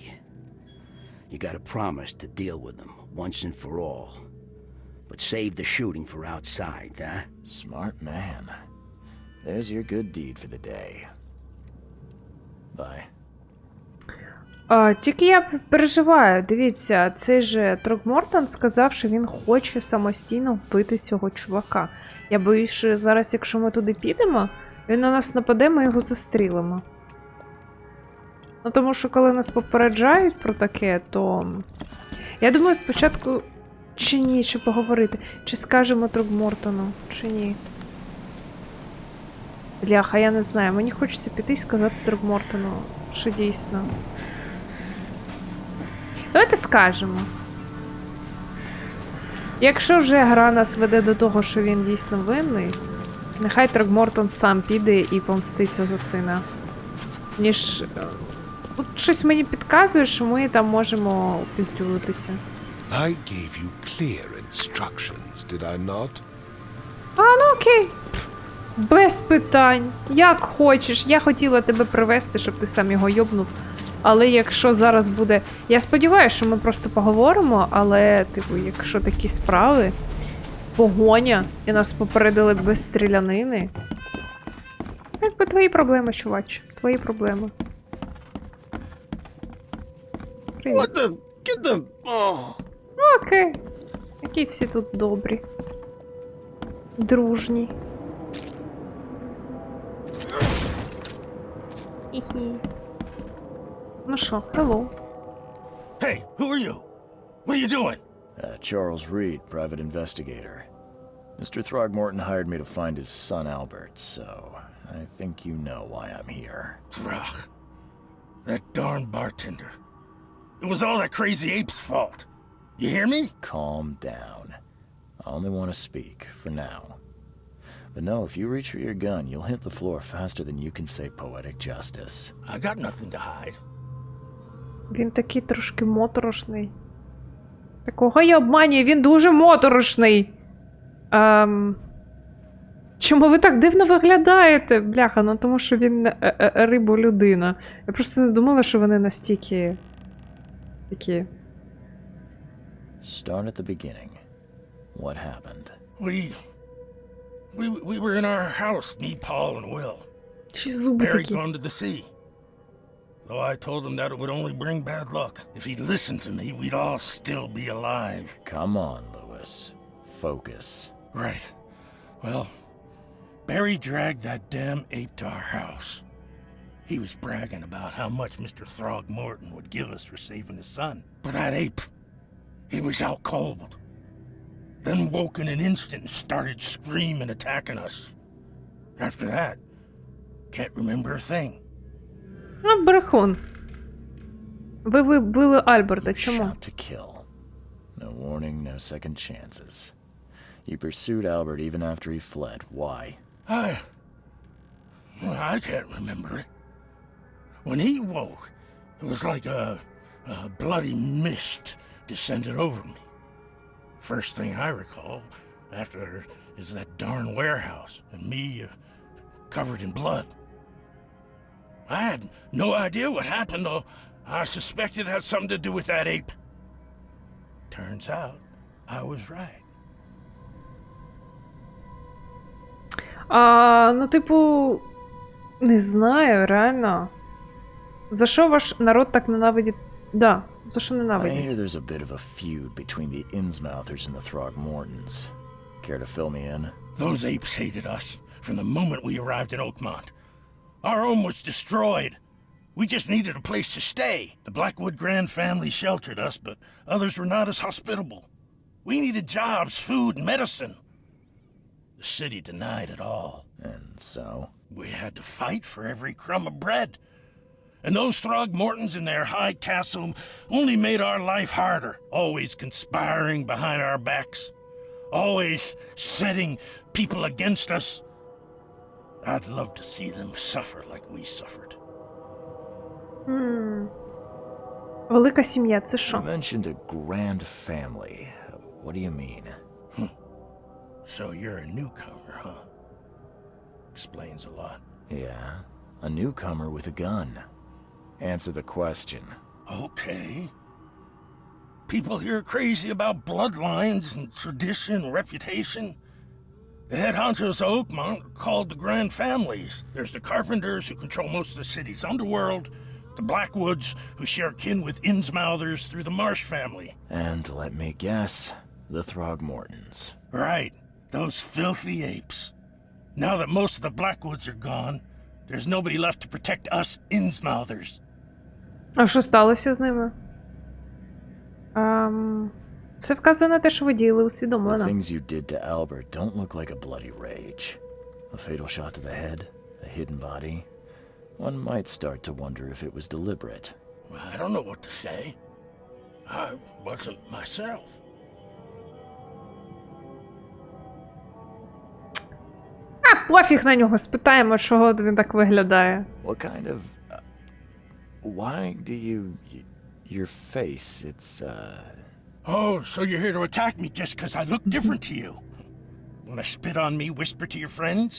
You gotta promise to deal with him once and for all. But save the shooting for outside, huh? smart man. There's your good deed for the day. Bye. Тільки я переживаю, дивіться, цей же Трогмортон сказав, що він хоче самостійно вбити цього чувака. Я боюсь, що зараз, якщо ми туди підемо, він на нас нападе, ми його застрілимо. Ну, тому що коли нас попереджають про таке, то... Я думаю, спочатку... Чи ні, чи поговорити. Чи скажемо Трогмортону, чи ні. Бляха, я не знаю. Мені хочеться піти і сказати Трогмортону, що дійсно. Давайте скажемо. Якщо вже гра нас веде до того, що він дійсно винний, нехай Трогмортон сам піде і помститься за сина. Ніж... От щось мені підказує, що ми там можемо піздюватися. I gave you clear instructions, did I not? Ну окей. Без питань. Як хочеш. Я хотіла тебе привезти, щоб ти сам його йобнув. Але якщо зараз буде... Я сподіваюся, що ми просто поговоримо, але, типу, якщо такі справи, погоня, і нас попередили без стрілянини... Якби твої проблеми, чувач. Твої проблеми. Привіт. Окей. Які всі тут добрі. Дружні. Хі-хі. Ну що, hello. Hey, who are you? What are you doing? Charles Reed, private investigator. Mr. Throgmorton hired me to find his son Albert, so I think you know why I'm here. Throg. That darn bartender. It was all that crazy ape's fault. You hear me? Calm down. I only want to speak, for now. But no, if you reach for your gun, you'll hit the floor faster than you can say poetic justice. I got nothing to hide. Він такий трошки моторошний. Такого я обманюю, він дуже моторошний. Чому ви так дивно виглядаєте? Бляха, ну тому що він риболюдина. Я просто не думала, що вони настільки... такі... Start at the beginning. What happened? We were in our house, me, Paul, and Will. Чи зуби Barry такі? gone to the sea. Though I told him that it would only bring bad luck. If he'd listened to me, we'd all still be alive. Come on, Lewis. Focus. Right. Well, Barry dragged that damn ape to our house. He was bragging about how much Mr. Throgmorton would give us for saving his son. But that ape, he was out cold. Then woke in an instant and started screaming, attacking us. After that, can't remember a thing. Ну, брехун. Ви вбили Альберта, чому? Shot to kill. No warning, no second chances. You pursued Albert even after he fled. Why? I can't remember it. When he woke, it was like a bloody mist descended over me. First thing I recall after is that darn warehouse and me covered in blood. I had no idea what happened, though. I suspected it had something to do with that ape. Turns out, I was right. Ну, типу, не знаю, реально. За що ваш народ так ненавидить? Да, за що I ненавидить? hear there's a bit of a feud between the Innsmouthers and the Throgmortons. Care to fill me in? Those apes hated us from the moment we arrived in Oakmont. Our home was destroyed. We just needed a place to stay. The Blackwood Grand family sheltered us, but others were not as hospitable. We needed jobs, food, and medicine. The city denied it all. And so? We had to fight for every crumb of bread. And those Throgmortons in their high castle only made our life harder, always conspiring behind our backs, always setting people against us. I'd love to see them suffer like we suffered. Велика сім'я, це You що? mentioned a grand family. What do you mean? So you're a newcomer, huh? Explains a lot. Yeah, a newcomer with a gun. Answer the question. Okay. People here are crazy about bloodlines and tradition and reputation. The head honchos of Oakmont are called the Grand Families. There's the Carpenters, who control most of the city's underworld, the Blackwoods, who share kin with Innsmouthers through the Marsh family. And let me guess, the Throgmortons. Right, those filthy apes. Now that most of the Blackwoods are gone, there's nobody left to protect us Innsmouthers. А що сталося з ними? Це вказує на те, що ви діяли The усвідомлено. things you did to Albert don't look like a bloody rage. A fatal shot to the head, a hidden body. One might start to wonder if it was deliberate. I don't know what to say. I wasn't myself. Пофіг на нього, спитаємо, чого він так виглядає. What kind of... why do you... your face, it's, Oh, so you're here to attack me just because I look different to you? Want to spit on me, whisper to your friends?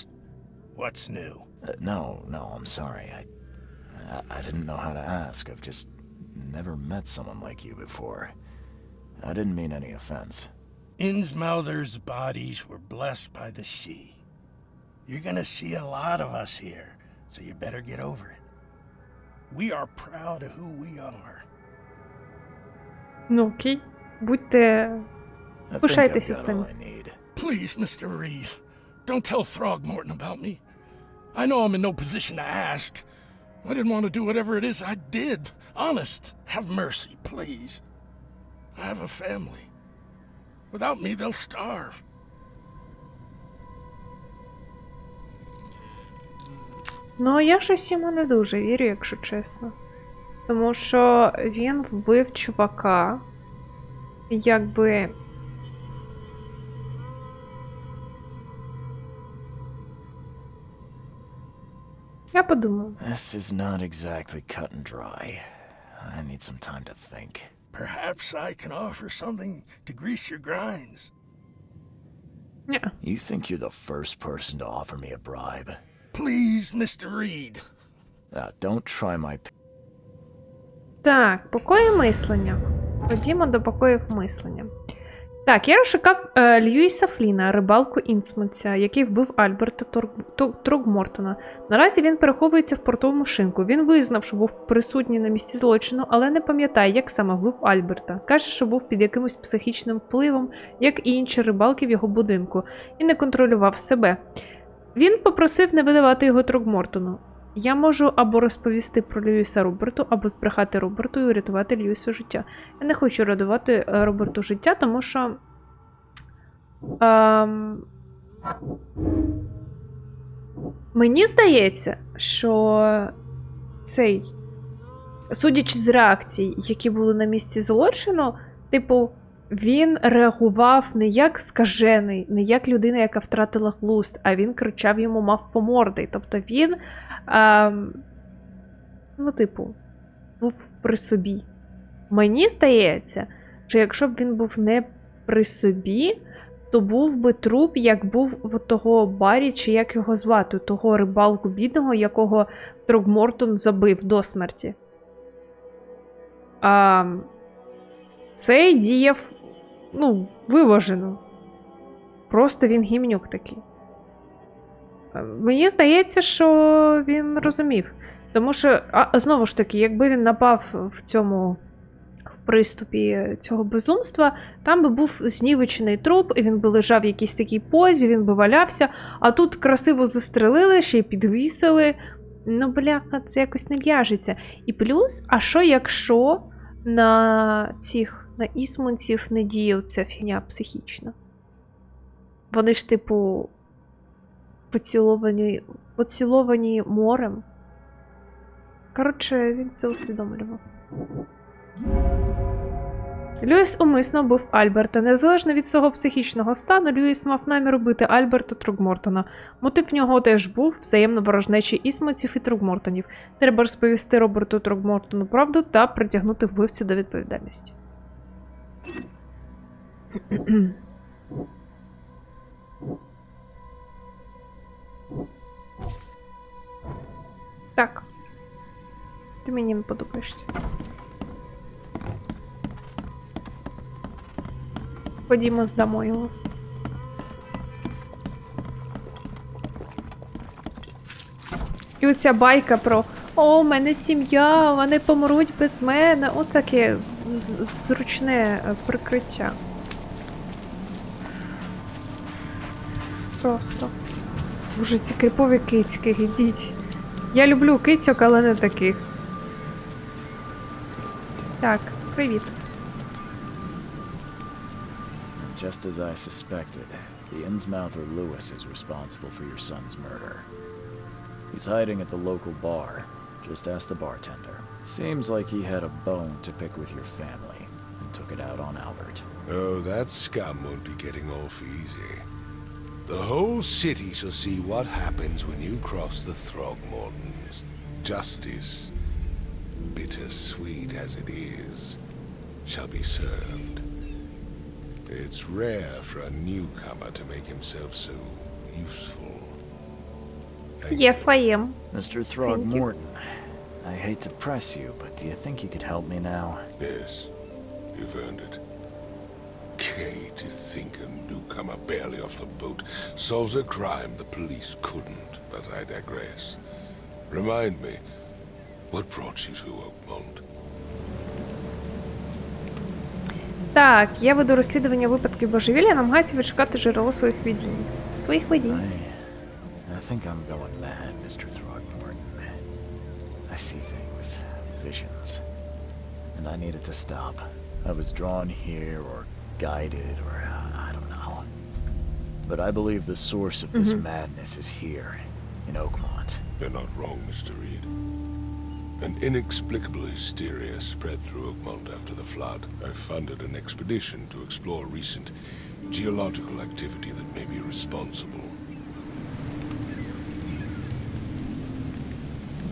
What's new? no, I'm sorry. I I didn't know how to ask. I've just never met someone like you before. I didn't mean any offense. Innsmouther's bodies were blessed by the sea. You're gonna see a lot of us here, so you better get over it. We are proud of who we are. Ну, окей. Будьте... I think I've Пишайтеся got all цим. I need. Please, Mr. Reed, don't tell Throgmorton about me. I know I'm in no position to ask. I didn't want to do whatever it is I did. Honest, have mercy, please. I have a family. Without me, they'll starve. Ну, я щось йому не дуже вірю, якщо чесно. Тому що він вбив чувака. І якби... Я подумав. This is not exactly cut and dry. I need some time to think. Perhaps I can offer something to grease your grinds. Ні. You think you're the first person to offer me a bribe? Please, Mr. Reed. Now, don't try my... Так, покої мислення. Ходімо до покоїв мислення. Так, я розшукав Льюіса Фліна, рибалку Інсмутця, який вбив Альберта Трогмортона. Наразі він переховується в портовому шинку. Він визнав, що був присутній на місці злочину, але не пам'ятає, як саме вбив Альберта. Каже, що був під якимось психічним впливом, як і інші рибалки в його будинку, і не контролював себе. Він попросив не видавати його Трогмортону. Я можу або розповісти про Льюіса Роберту, або збрехати Роберту і урятувати Льюісу життя. Я не хочу рятувати Роберту життя, тому що... Мені здається, що судячи з реакцій, які були на місці злочину, типу, він реагував не як скажений, не як людина, яка втратила глузд, а він кричав йому мавпомордий. Тобто він, був при собі. Мені здається, що якщо б він був не при собі, то був би труп, як був в того Барі, чи як його звати, того рибалку бідного, якого Трогмортон забив до смерті. Цей діяв, виважено. Просто він гімнюк такий. Мені здається, що він розумів. Тому що, знову ж таки, якби він напав в приступі цього безумства, там би був знівечений труп, і він би лежав в якійсь такій позі, він би валявся, а тут красиво застрелили, ще й підвісили. Бляха, це якось не в'яжеться. І плюс, а що якщо на ісмунців не діяв ця фігня психічна? Вони ж, типу, поціловані морем. Коротше, він все усвідомлював. Льюіс умисно вбив Альберта. Незалежно від свого психічного стану, Льюіс мав намір убити Альберта Трогмортона. Мотив в нього теж був взаємно ворожнечі ісмутців і Трогмортонів. Треба розповісти Роберту Трогмортону правду та притягнути вбивцю до відповідальності. Так. Ти мені не подобаєшся. Ходімо, здамо його. І оця байка про «О, у мене сім'я, вони помруть без мене». Отаке зручне прикриття. Просто. Боже, ці крипові кицьки, ідіть. Я люблю кицьок, але не таких. Так, привіт. Just as I suspected, the Innsmouther Lewis is responsible for your son's murder. He's hiding at the local bar. Just ask the bartender. Seems like he had a bone to pick with your family and took it out on Albert. Oh, that scum won't be getting off easy. The whole city shall see what happens when you cross the Throgmortons. Justice, bittersweet as it is, shall be served. It's rare for a newcomer to make himself so useful. Yes, I am. Mr. Throgmorton, I hate to press you, but do you think you could help me now? Yes, you've earned it. Okay, to think a newcomer barely off the boat solves a crime the police couldn't, but I digress. Remind me, what brought you to Oakmont? Так, я веду розслідування випадків божевілля, намагаюся відшукати джерело своїх видінь. I think I'm going mad, Mr. Throgmorton. I see things, visions, and I need it to stop. I was drawn here, or guided, or I don't know. But I believe the source of this madness is here, in Oakmont. You're not wrong, Mr. Reed. An inexplicable hysteria spread through Oakmont after the flood. I funded an expedition to explore recent geological activity that may be responsible.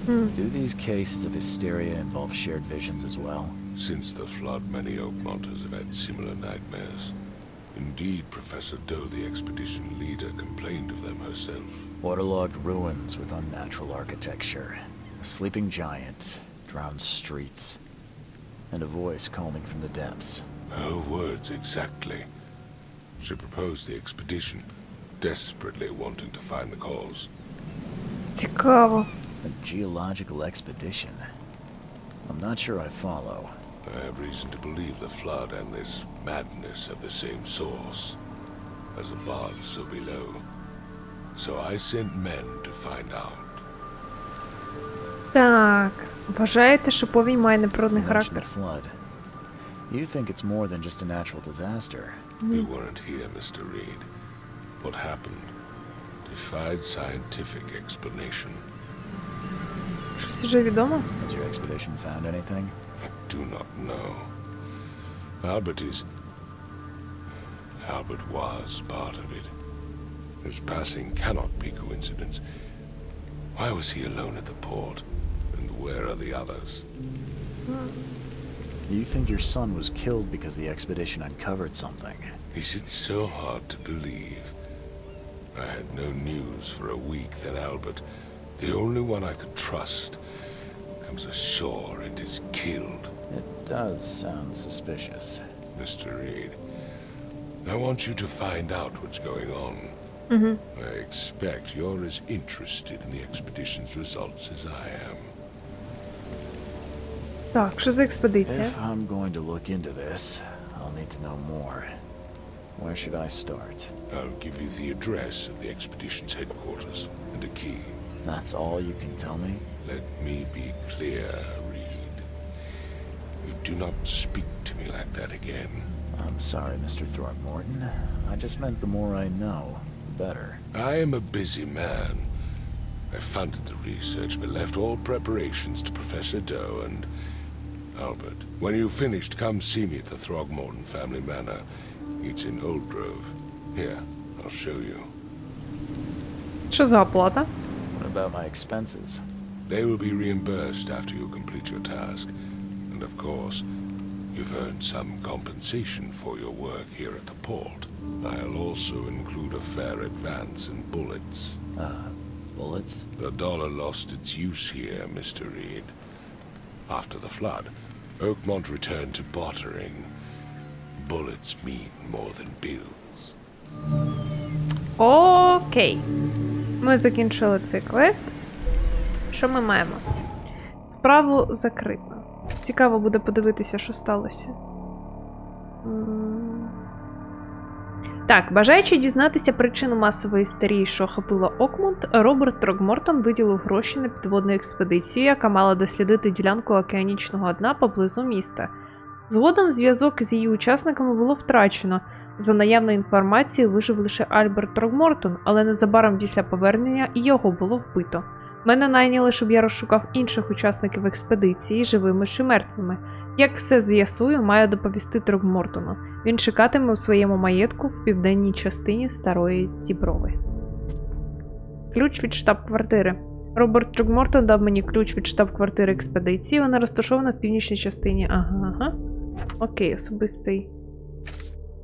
Do these cases of hysteria involve shared visions as well? Since the flood, many Oakmonters have had similar nightmares. Indeed, Professor Doe, the expedition leader, complained of them herself. Waterlogged ruins with unnatural architecture, a sleeping giant, drowned streets, and a voice calling from the depths. Her words exactly. She proposed the expedition, desperately wanting to find the cause. Цікаво. A geological expedition? I'm not sure I follow. I have reason to believe the flood and this madness have the same source. As above, so below. So I sent men to find out. Так, вважаєте, що повінь має неприродний You mentioned характер? the flood. You think it's more than just a natural disaster? You weren't here, Mr. Reed. What happened defied scientific explanation. Щось вже відомо? Has your expedition found anything? I do not know. Albert was part of it. His passing cannot be coincidence. Why was he alone at the port? And where are the others? You think your son was killed because the expedition uncovered something? Is it so hard to believe? I had no news for a week, then Albert, the only one I could trust, comes ashore and is killed. It does sound suspicious. Mr. Reed, I want you to find out what's going on. I expect you're as interested in the expedition's results as I am. Так, що за експедиція? If I'm going to look into this, I'll need to know more. Where should I start? I'll give you the address of the expedition's headquarters and a key. That's all you can tell me? Let me be clear, Reed. You do not speak to me like that again. I'm sorry, Mr. Throgmorton. I just meant the more I know, the better. I am a busy man. I funded the research but left all preparations to Professor Doe and Albert. When you've finished, come see me at the Throgmorton family manor. It's in Old Grove. Here, I'll show you. Що за оплата? What about my expenses? They will be reimbursed after you complete your task. And of course, you've earned some compensation for your work here at the port. I'll also include a fair advance in bullets. Bullets? The dollar lost its use here, Mr. Reed. After the flood, Oakmont returned to bartering. Bullets mean more than bills. Окей. Ми закінчили цей квест. Що ми маємо? Справу закрито. Цікаво буде подивитися, що сталося. Так, бажаючи дізнатися причину масової істерії, що охопила Окмонт, Роберт Трогмортон виділив гроші на підводну експедицію, яка мала дослідити ділянку океанічного дна поблизу міста. Згодом зв'язок з її учасниками було втрачено. За наявною інформацією вижив лише Альберт Трогмортон, але незабаром після повернення його було вбито. Мене найняли, щоб я розшукав інших учасників експедиції, живими чи мертвими. Як все з'ясую, маю доповісти Трогмортону. Він чекатиме у своєму маєтку в південній частині Старої Діброви. Ключ від штаб-квартири. Роберт Трогмортон дав мені ключ від штаб-квартири експедиції. Вона розташована в північній частині. Ага. Окей, особистий.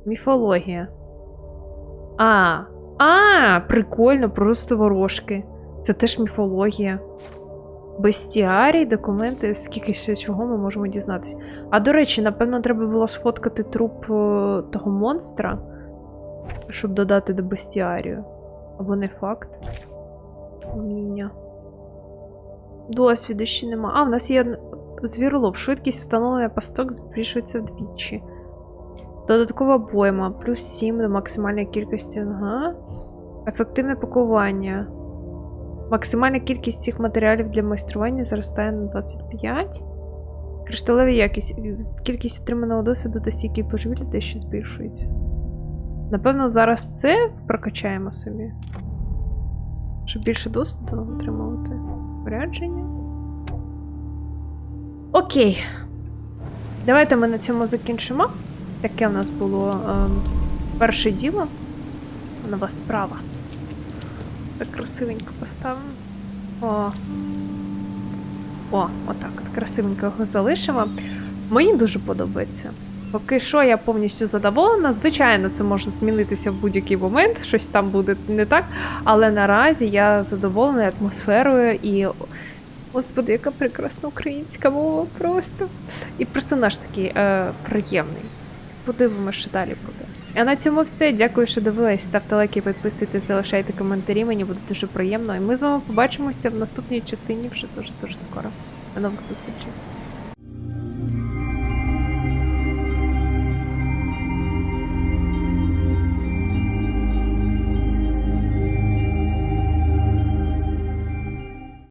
Міфологія. Прикольно, просто ворожки. Це теж міфологія. Бестіарій, документи, скільки ще чого ми можемо дізнатися. А до речі, напевно, треба було сфоткати труп того монстра, щоб додати до бестіарію. Або не факт. Вміння. Досвіду ще нема. А, в нас є звіролов. Швидкість встановлення пасток збільшується вдвічі. Додаткова обойма. Плюс 7 до максимальної кількості. Ага. Ефективне пакування. Максимальна кількість цих матеріалів для майстрування зростає на 25. Кришталева якість. Кількість отриманого досвіду та стійкої поживілля дещо збільшується. Напевно, зараз це прокачаємо собі. Щоб більше досвіду отримувати. Спорядження. Окей. Давайте ми на цьому закінчимо. Таке у нас було перше діло. Нова справа. Так красивенько поставимо. Отак от красивенько його залишимо. Мені дуже подобається. Поки що я повністю задоволена. Звичайно, це може змінитися в будь-який момент, щось там буде не так. Але наразі я задоволена атмосферою і... Господи, яка прекрасна українська мова просто. І персонаж такий приємний. Подивимося, що далі буде. А на цьому все. Дякую, що дивились. Ставте лайки, підписуйтесь, залишайте коментарі. Мені буде дуже приємно. І ми з вами побачимося в наступній частині вже дуже-дуже скоро. До нових зустрічей.